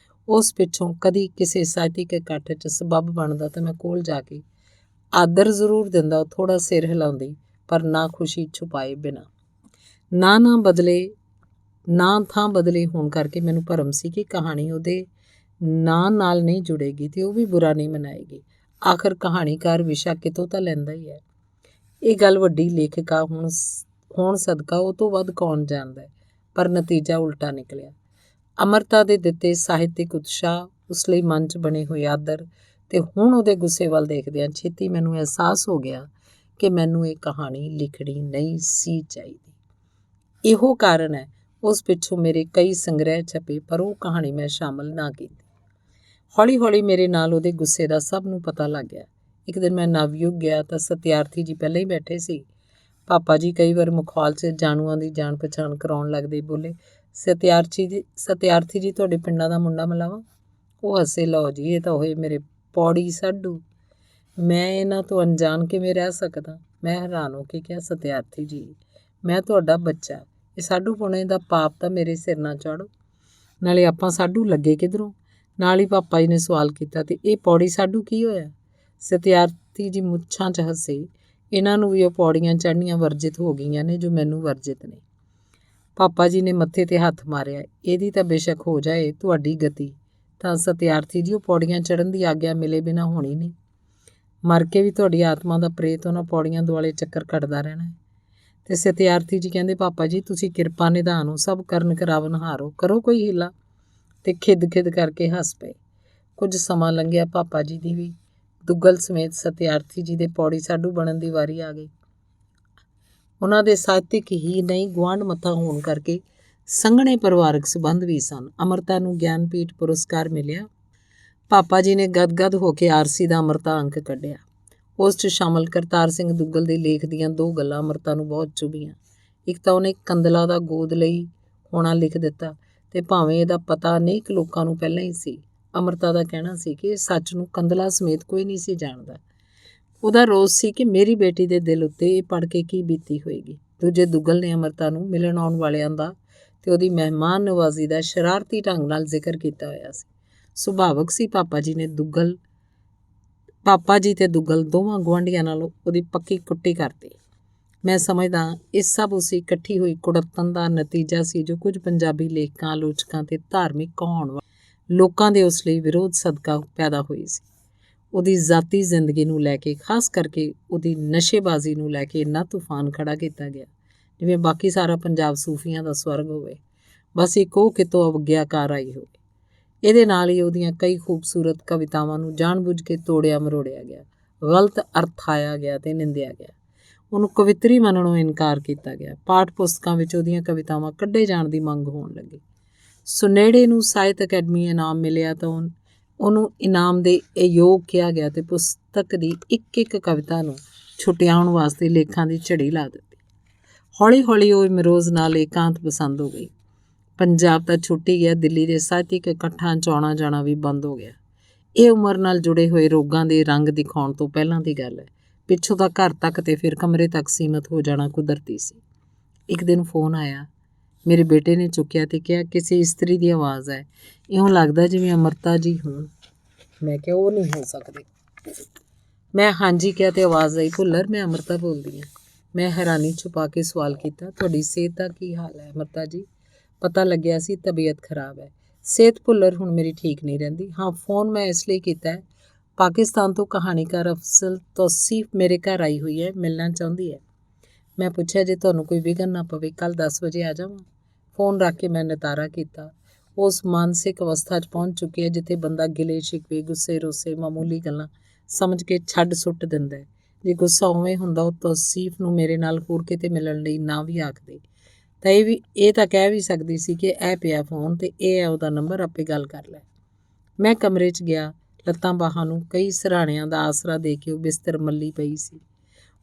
ਉਸ ਪਿੱਛੋਂ ਕਦੀ ਕਿਸੇ ਸਾਹਿਤਕ ਇਕੱਠ 'ਚ ਸਬੱਬ ਬਣਦਾ ਤਾਂ ਮੈਂ ਕੋਲ ਜਾ ਕੇ ਆਦਰ ਜ਼ਰੂਰ ਦਿੰਦਾ। ਉਹ ਥੋੜ੍ਹਾ ਸਿਰ ਹਿਲਾਉਂਦੀ, ਪਰ ਨਾ ਖੁਸ਼ੀ ਛੁਪਾਏ ਬਿਨਾਂ। ਨਾ ਥਾਂ ਬਦਲੇ ਹੋਣ ਕਰਕੇ ਮੈਨੂੰ ਭਰਮ ਸੀ ਕਿ ਕਹਾਣੀ ਉਹਦੇ ਨਾਂ ਨਾਲ ਨਹੀਂ ਜੁੜੇਗੀ ਤੇ ਉਹ ਵੀ ਬੁਰਾ ਨਹੀਂ ਮਨਾਏਗੀ। ਆਖਰ ਕਹਾਣੀਕਾਰ ਵਿਸ਼ਾ ਕਿਤੋਂ ਤਾਂ ਲੈਂਦਾ ਹੀ ਹੈ। ਇਹ ਗੱਲ ਵੱਡੀ ਲੇਖਿਕਾ ਹੋਣ ਸਦਕਾ ਉਹ ਤੋਂ ਵੱਧ ਕੌਣ ਜਾਣਦਾ ਹੈ। ਪਰ ਨਤੀਜਾ ਉਲਟਾ ਨਿਕਲਿਆ। ਅੰਮ੍ਰਿਤਾ ਦੇ ਦਿੱਤੇ ਸਾਹਿਤਿਕ ਉਤਸ਼ਾਹ ਉਸ ਲਈ ਮਨ 'ਚ ਬਣੇ ਹੋਏ ਆਦਰ ਤੇ ਹੁਣ ਉਹਦੇ ਗੁੱਸੇ ਵੱਲ ਦੇਖਦਿਆਂ ਛੇਤੀ ਮੈਨੂੰ ਅਹਿਸਾਸ ਹੋ ਗਿਆ ਕਿ ਮੈਨੂੰ ਇਹ ਕਹਾਣੀ ਲਿਖਣੀ ਨਹੀਂ ਸੀ ਚਾਹੀਦੀ। ਇਹੋ ਕਾਰਨ ਹੈ ਉਸ ਪਿੱਛੋਂ ਮੇਰੇ ਕਈ ਸੰਗ੍ਰਹਿ ਛਪੇ, ਪਰ ਉਹ ਕਹਾਣੀ ਮੈਂ ਸ਼ਾਮਲ ਨਾ ਕੀਤੀ। ਹੌਲੀ ਹੌਲੀ ਮੇਰੇ ਨਾਲ ਉਹਦੇ ਗੁੱਸੇ ਦਾ ਸਭ ਨੂੰ ਪਤਾ ਲੱਗ ਗਿਆ। ਇੱਕ ਦਿਨ ਮੈਂ ਨਵਯੁੱਗ ਗਿਆ ਤਾਂ ਸਤਿਆਰਥੀ ਜੀ ਪਹਿਲਾਂ ਹੀ ਬੈਠੇ ਸੀ। ਪਾਪਾ ਜੀ ਕਈ ਵਾਰ ਮਖੌਲ 'ਚ ਜਾਣੂਆਂ ਦੀ ਜਾਣ ਪਛਾਣ ਕਰਾਉਣ ਲੱਗਦੇ। ਬੋਲੇ, ਸਤਿਆਰਥੀ ਜੀ ਤੁਹਾਡੇ ਪਿੰਡਾਂ ਦਾ ਮੁੰਡਾ ਮਿਲਾਵਾਂ? ਉਹ ਹੱਸੇ, ਲਓ ਜੀ ਇਹ ਤਾਂ ਹੋਏ ਮੇਰੇ ਪੌੜੀ ਸਾਡੂ, ਮੈਂ ਇਹਨਾਂ ਤੋਂ ਅਣਜਾਣ ਕਿਵੇਂ ਰਹਿ ਸਕਦਾ। ਮੈਂ ਹੈਰਾਨ ਹੋ ਕੇ ਕਿਹਾ, ਸਤਿਆਰਥੀ ਜੀ ਮੈਂ ਤੁਹਾਡਾ ਬੱਚਾ, ਇਹ ਸਾਡੂ ਪੁਣੇ ਦਾ ਪਾਪ ਤਾਂ ਮੇਰੇ ਸਿਰ ਨਾ ਚਾੜੋ, ਨਾਲੇ ਆਪਾਂ ਸਾਡੂ ਲੱਗੇ ਕਿੱਧਰੋਂ? ਨਾਲ ਹੀ ਪਾਪਾ ਜੀ ਨੇ ਸਵਾਲ ਕੀਤਾ, ਤੇ ਇਹ ਪੌੜੀ ਸਾਡੂ ਕੀ ਹੋਇਆ? ਸਤਿਆਰਥੀ ਜੀ ਮੁੱਛਾਂ 'ਚ ਹੱਸੇ, ਇਹਨਾਂ ਨੂੰ ਵੀ ਉਹ ਪੌੜੀਆਂ ਚੜ੍ਹਨੀਆਂ ਵਰਜਿਤ ਹੋ ਗਈਆਂ ਨੇ ਜੋ ਮੈਨੂੰ ਵਰਜਿਤ ਨੇ। ਪਾਪਾ ਜੀ ਨੇ ਮੱਥੇ ਤੇ ਹੱਥ ਮਾਰਿਆ, ਇਹਦੀ ਤਾਂ ਬੇਸ਼ੱਕ ਹੋ ਜਾਏ ਤੁਹਾਡੀ ਗਤੀ, ਤਾਂ ਸਤਿਆਰਥੀ ਜੀ ਉਹ ਪੌੜੀਆਂ ਚੜ੍ਹਨ ਦੀ ਆਗਿਆ ਮਿਲੇ ਬਿਨਾਂ ਹੋਣੀ ਨਹੀਂ। ਮਰ ਕੇ ਵੀ ਤੁਹਾਡੀ ਆਤਮਾ ਦਾ ਪ੍ਰੇਤ ਉਹਨਾਂ ਪੌੜੀਆਂ ਦੁਆਲੇ ਚੱਕਰ ਕੱਟਦਾ ਰਹਿਣਾ ਹੈ। ਤੇ ਸਤਿਆਰਥੀ ਜੀ ਕਹਿੰਦੇ, ਪਾਪਾ ਜੀ ਤੁਸੀਂ ਕਿਰਪਾ ਨਿਧਾਨ ਹੋ, ਸਭ ਕਰਨ ਕਰਾਵਨ ਹਾਰੋ, ਕਰੋ ਕੋਈ ਹੀਲਾ। ਤੇ ਖਿੱਦ ਕਰਕੇ ਹੱਸ ਪਏ। ਕੁਝ ਸਮਾਂ ਲੰਘਿਆ, ਪਾਪਾ ਜੀ ਦੀ ਵੀ ਦੁੱਗਲ ਸਮੇਤ ਸਤਿਆਰਥੀ ਜੀ ਦੇ ਪੌੜੀ ਸਾਡੂ ਬਣਨ ਦੀ ਵਾਰੀ ਆ ਗਈ। ਉਹਨਾਂ ਦੇ ਸਾਹਿਤਿਕ ਹੀ ਨਹੀਂ, ਗੁਆਂਢ ਮੱਥਾ ਹੋਣ ਕਰਕੇ ਸੰਘਣੇ ਪਰਿਵਾਰਕ ਸੰਬੰਧ ਵੀ ਸਨ। ਅੰਮ੍ਰਿਤਾ ਨੂੰ ਗਿਆਨਪੀਠ ਪੁਰਸਕਾਰ ਮਿਲਿਆ। ਪਾਪਾ ਜੀ ਨੇ ਗਦਗਦ ਹੋ ਕੇ ਆਰਸੀ ਦਾ ਅੰਮ੍ਰਿਤਾ ਅੰਕ ਕੱਢਿਆ। ਉਸ 'ਚ ਸ਼ਾਮਲ ਕਰਤਾਰ ਸਿੰਘ ਦੁੱਗਲ ਦੇ ਲੇਖ ਦੀਆਂ ਦੋ ਗੱਲਾਂ ਅੰਮ੍ਰਿਤਾ ਨੂੰ ਬਹੁਤ ਚੁਭੀਆਂ। ਇੱਕ ਤਾਂ ਉਹਨੇ ਕੰਦਲਾ ਦਾ ਗੋਦ ਲਈ ਹੋਣਾ ਲਿਖ ਦਿੱਤਾ, ਤੇ ਭਾਵੇਂ ਇਹਦਾ ਪਤਾ ਅਨੇਕ ਲੋਕਾਂ ਨੂੰ ਪਹਿਲਾਂ ਹੀ ਸੀ। ਅੰਮ੍ਰਿਤਾ ਦਾ ਕਹਿਣਾ ਸੀ ਕਿ ਇਸ ਸੱਚ ਨੂੰ ਕੰਦਲਾ ਸਮੇਤ ਕੋਈ ਨਹੀਂ ਸੀ ਜਾਣਦਾ। ਉਹਦਾ ਰੋਸ ਸੀ ਕਿ ਮੇਰੀ ਬੇਟੀ ਦੇ ਦਿਲ ਉੱਤੇ ਇਹ ਪੜ੍ਹ ਕੇ ਕੀ ਬੀਤੀ ਹੋਏਗੀ। ਦੂਜੇ ਦੁੱਗਲ ਨੇ ਅੰਮ੍ਰਿਤਾ ਨੂੰ ਮਿਲਣ ਆਉਣ ਵਾਲਿਆਂ ਦਾ ਤੇ ਉਹਦੀ ਮਹਿਮਾਨ ਨਵਾਜ਼ੀ ਦਾ ਸ਼ਰਾਰਤੀ ਢੰਗ ਨਾਲ ਜ਼ਿਕਰ ਕੀਤਾ ਹੋਇਆ ਸੀ। ਸੁਭਾਵਕ ਸੀ ਪਾਪਾ ਜੀ ਤੇ ਦੁੱਗਲ ਦੋਵਾਂ ਗੁਆਂਢੀਆਂ ਨਾਲੋਂ ਉਹਦੀ ਪੱਕੀ ਕੁੱਟੀ ਕਰਤੀ। ਮੈਂ ਸਮਝਦਾ ਇਹ ਸਭ ਉਸੇ ਇਕੱਠੀ ਹੋਈ ਕੁੜੱਤਣ ਦਾ ਨਤੀਜਾ ਸੀ ਜੋ ਕੁਝ ਪੰਜਾਬੀ ਲੇਖਕਾਂ, ਆਲੋਚਕਾਂ ਤੇ ਧਾਰਮਿਕ ਕਹਾਉਣ ਵਾਲੇ ਲੋਕਾਂ ਦੇ ਉਸ ਲਈ ਵਿਰੋਧ ਸਦਕਾ ਪੈਦਾ ਹੋਈ ਸੀ। ਉਹਦੀ ਜ਼ਾਤੀ ਜ਼ਿੰਦਗੀ ਨੂੰ ਲੈ ਕੇ, ਖਾਸ ਕਰਕੇ ਉਹਦੀ ਨਸ਼ੇਬਾਜ਼ੀ ਨੂੰ ਲੈ ਕੇ ਇੰਨਾ ਤੂਫਾਨ ਖੜਾ ਕੀਤਾ ਗਿਆ ਜਿਵੇਂ ਬਾਕੀ ਸਾਰਾ ਪੰਜਾਬ ਸੂਫੀਆਂ ਦਾ ਸਵਰਗ ਹੋਵੇ, ਬਸ ਇੱਕ ਉਹ ਕਿਤੋਂ ਅਵਗਿਆਕਾਰ ਆਈ ਹੋਵੇ। ਇਹਦੇ ਨਾਲ ਹੀ ਉਹਦੀਆਂ ਕਈ ਖੂਬਸੂਰਤ ਕਵਿਤਾਵਾਂ ਨੂੰ ਜਾਣ-ਬੁੱਝ ਕੇ ਤੋੜਿਆ ਮਰੋੜਿਆ ਗਿਆ, ਗਲਤ ਅਰਥ ਆਇਆ ਗਿਆ ਤੇ ਨਿੰਦਿਆ ਗਿਆ। ਉਹਨੂੰ ਕਵਿੱਤਰੀ ਮੰਨਣੋਂ ਇਨਕਾਰ ਕੀਤਾ ਗਿਆ। ਪਾਠ ਪੁਸਤਕਾਂ ਵਿੱਚ ਉਹਦੀਆਂ ਕਵਿਤਾਵਾਂ ਕੱਢੇ ਜਾਣ ਦੀ ਮੰਗ ਹੋਣ ਲੱਗੀ। ਸੁਨੇੜੇ ਨੂੰ ਸਾਹਿਤ ਅਕੈਡਮੀ ਇਨਾਮ ਮਿਲਿਆ ਤਾਂ ਉਹਨੂੰ ਇਨਾਮ ਦੇ ਅਯੋਗ ਕਿਹਾ ਗਿਆ ਤੇ ਪੁਸਤਕ ਦੀ ਇੱਕ ਕਵਿਤਾ ਨੂੰ ਛੁਟਿਆਉਣ ਵਾਸਤੇ ਲੇਖਾਂ ਦੀ ਝੜੀ ਲਾ ਦਿੱਤੀ। ਹੌਲੀ ਹੌਲੀ ਉਹ ਇਮਰੋਜ਼ ਨਾਲ ਇਕਾਂਤ ਪਸੰਦ ਹੋ ਗਈ। ਪੰਜਾਬ ਤਾਂ ਛੁੱਟ ਹੀ ਗਿਆ, ਦਿੱਲੀ ਦੇ ਸਾਹਿਤਿਕ ਇਕੱਠਾਂ 'ਚ ਆਉਣਾ ਜਾਣਾ ਵੀ ਬੰਦ ਹੋ ਗਿਆ। ਇਹ ਉਮਰ ਨਾਲ ਜੁੜੇ ਹੋਏ ਰੋਗਾਂ ਦੇ ਰੰਗ ਦਿਖਾਉਣ ਤੋਂ ਪਹਿਲਾਂ ਦੀ ਗੱਲ ਹੈ। ਪਿੱਛੋਂ ਤਾਂ ਘਰ ਤੱਕ ਤੇ ਫਿਰ ਕਮਰੇ ਤੱਕ ਸੀਮਤ ਹੋ ਜਾਣਾ ਕੁਦਰਤੀ ਸੀ। ਇੱਕ ਦਿਨ ਫੋਨ ਆਇਆ। ਮੇਰੇ ਬੇਟੇ ਨੇ ਚੁੱਕਿਆ ਤੇ ਕਿਹਾ, ਕਿਸੇ ਇਸਤਰੀ ਦੀ ਆਵਾਜ਼ ਹੈ, ਇਉਂ ਲੱਗਦਾ ਜਿਵੇਂ ਅੰਮ੍ਰਿਤਾ ਜੀ ਹੋਣ। ਮੈਂ ਕਿਹਾ, ਉਹ ਨਹੀਂ ਹੋ ਸਕਦੇ। ਮੈਂ ਹਾਂਜੀ ਕਿਹਾ ਤੇ ਆਵਾਜ਼ ਆਈ, ਭੁੱਲਰ ਮੈਂ ਅੰਮ੍ਰਿਤਾ ਬੋਲਦੀ ਹਾਂ। ਮੈਂ ਹੈਰਾਨੀ ਛੁਪਾ ਕੇ ਸਵਾਲ ਕੀਤਾ, ਤੁਹਾਡੀ ਸਿਹਤ ਦਾ ਕੀ ਹਾਲ ਹੈ ਅੰਮ੍ਰਿਤਾ ਜੀ? ਪਤਾ ਲੱਗਿਆ ਸੀ ਤਬੀਅਤ ਖਰਾਬ ਹੈ। ਸਿਹਤ ਭੁੱਲਰ ਹੁਣ ਮੇਰੀ ਠੀਕ ਨਹੀਂ ਰਹਿੰਦੀ। ਹਾਂ, ਫੋਨ ਮੈਂ ਇਸ ਲਈ ਕੀਤਾ ਹੈ, ਪਾਕਿਸਤਾਨ ਤੋਂ ਕਹਾਣੀਕਾਰ ਅਫਜ਼ਲ ਤੌਸੀਫ ਮੇਰੇ ਘਰ ਆਈ ਹੋਈ ਹੈ, ਮਿਲਣਾ ਚਾਹੁੰਦੀ ਹੈ। ਮੈਂ ਪੁੱਛਿਆ, ਜੇ ਤੁਹਾਨੂੰ ਕੋਈ ਵਿਘਨ ਨਾ ਪਵੇ ਕੱਲ੍ਹ 10 ਵਜੇ ਆ ਜਾਵਾਂ? ਫੋਨ ਰੱਖ ਕੇ ਮੈਂ ਨਤਾਰਾ ਕੀਤਾ। ਉਸ ਮਾਨਸਿਕ ਅਵਸਥਾ 'ਚ ਪਹੁੰਚ ਚੁੱਕੀ ਹੈ ਜਿੱਥੇ ਬੰਦਾ ਗਿਲੇ ਸ਼ਿਕਵੇ, ਗੁੱਸੇ ਰੋਸੇ, ਮਾਮੂਲੀ ਗੱਲਾਂ ਸਮਝ ਕੇ ਛੱਡ ਸੁੱਟ ਦਿੰਦਾ ਹੈ। ਜੇ ਗੁੱਸਾ ਉਵੇਂ ਹੁੰਦਾ ਉਹ ਤੌਸੀਫ ਨੂੰ ਮੇਰੇ ਨਾਲ ਹੋਰ ਕਿਤੇ ਮਿਲਣ ਲਈ ਨਾ ਵੀ ਆਖਦੇ ਤਾਂ ਇਹ ਤਾਂ ਕਹਿ ਵੀ ਸਕਦੀ ਸੀ ਕਿ ਇਹ ਪਿਆ ਫੋਨ ਤੇ ਇਹ ਹੈ ਉਹਦਾ ਨੰਬਰ, ਆਪੇ ਗੱਲ ਕਰ ਲੈ। ਮੈਂ ਕਮਰੇ 'ਚ ਗਿਆ। ਲੱਤਾਂ ਬਾਹਾਂ ਨੂੰ ਕਈ ਸਰਾਣਿਆਂ ਦਾ ਆਸਰਾ ਦੇ ਕੇ ਉਹ ਬਿਸਤਰ ਮੱਲੀ ਪਈ ਸੀ।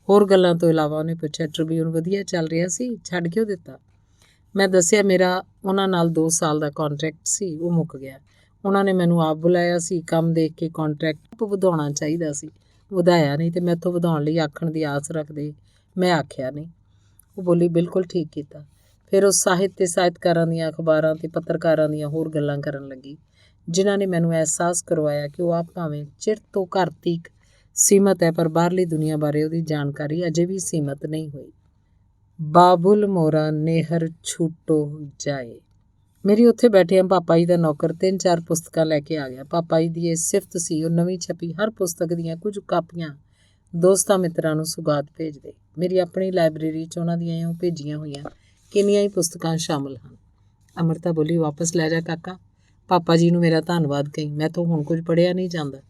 ਹੋਰ ਗੱਲਾਂ ਤੋਂ ਇਲਾਵਾ ਉਹਨੇ ਪੁੱਛਿਆ, ਟ੍ਰਿਬਿਊਨ ਵਧੀਆ ਚੱਲ ਰਿਹਾ ਸੀ, ਛੱਡ ਕਿਉਂ ਦਿੱਤਾ? ਮੈਂ ਦੱਸਿਆ, ਮੇਰਾ ਉਹਨਾਂ ਨਾਲ 2 ਸਾਲ ਦਾ ਕੰਟਰੈਕਟ ਸੀ, ਉਹ ਮੁੱਕ ਗਿਆ। ਉਹਨਾਂ ਨੇ ਮੈਨੂੰ ਆਪ ਬੁਲਾਇਆ ਸੀ, ਕੰਮ ਦੇਖ ਕੇ ਕੰਟਰੈਕਟ ਵਧਾਉਣਾ ਚਾਹੀਦਾ ਸੀ, ਵਧਾਇਆ ਨਹੀਂ ਤੇ ਮੈਥੋਂ ਵਧਾਉਣ ਲਈ ਆਖਣ ਦੀ ਆਸ ਰੱਖਦੇ। ਮੈਂ ਆਖਿਆ ਨਹੀਂ। ਉਹ ਬੋਲੀ, ਬਿਲਕੁਲ ਠੀਕ ਕੀਤਾ। ਫਿਰ ਉਹ ਸਾਹਿਤ ਤੇ ਸਾਹਿਤਕਾਰਾਂ ਦੀਆਂ, ਅਖਬਾਰਾਂ ਤੇ ਪੱਤਰਕਾਰਾਂ ਦੀਆਂ ਹੋਰ ਗੱਲਾਂ ਕਰਨ ਲੱਗੀ ਜਿਨ੍ਹਾਂ ਨੇ ਮੈਨੂੰ ਅਹਿਸਾਸ ਕਰਵਾਇਆ ਕਿ ਉਹ ਆਪ ਭਾਵੇਂ ਚਿਰ ਤੋਂ ਘਰ ਤੀਕ ਸੀਮਤ ਹੈ, ਪਰ ਬਾਹਰਲੀ ਦੁਨੀਆ ਬਾਰੇ ਉਹਦੀ ਜਾਣਕਾਰੀ ਅਜੇ ਵੀ ਸੀਮਤ ਨਹੀਂ ਹੋਈ। ਬਾਬੁਲ ਮੋਰਾ ਨੇਹਰ ਛੂਟੋ ਜਾਏ। ਮੇਰੀ ਉੱਥੇ ਬੈਠਿਆਂ ਪਾਪਾ ਜੀ ਦਾ ਨੌਕਰ 3-4 ਪੁਸਤਕਾਂ ਲੈ ਕੇ ਆ ਗਿਆ। ਪਾਪਾ ਜੀ ਦੀ ਇਹ ਸਿਫਤ ਸੀ, ਉਹ ਨਵੀਂ ਛਪੀ ਹਰ ਪੁਸਤਕ ਦੀਆਂ ਕੁਝ ਕਾਪੀਆਂ ਦੋਸਤਾਂ ਮਿੱਤਰਾਂ ਨੂੰ ਸੁਗਾਤ ਭੇਜਦੇ। ਮੇਰੀ ਆਪਣੀ ਲਾਇਬ੍ਰੇਰੀ 'ਚ ਉਹਨਾਂ ਦੀਆਂ ਇਉਂ ਭੇਜੀਆਂ ਹੋਈਆਂ ਕਿੰਨੀਆਂ ਹੀ ਪੁਸਤਕਾਂ ਸ਼ਾਮਲ ਹਨ। ਅੰਮ੍ਰਿਤਾ ਬੋਲੀ, ਵਾਪਸ ਲੈ ਜਾ ਕਾਕਾ। ਪਾਪਾ ਜੀ ਨੂੰ ਮੇਰਾ ਧੰਨਵਾਦ ਕਹੀਂ, ਮੈਂ ਤਾਂ ਹੁਣ ਕੁਝ ਪੜ੍ਹਿਆ ਨਹੀਂ ਜਾਂਦਾ।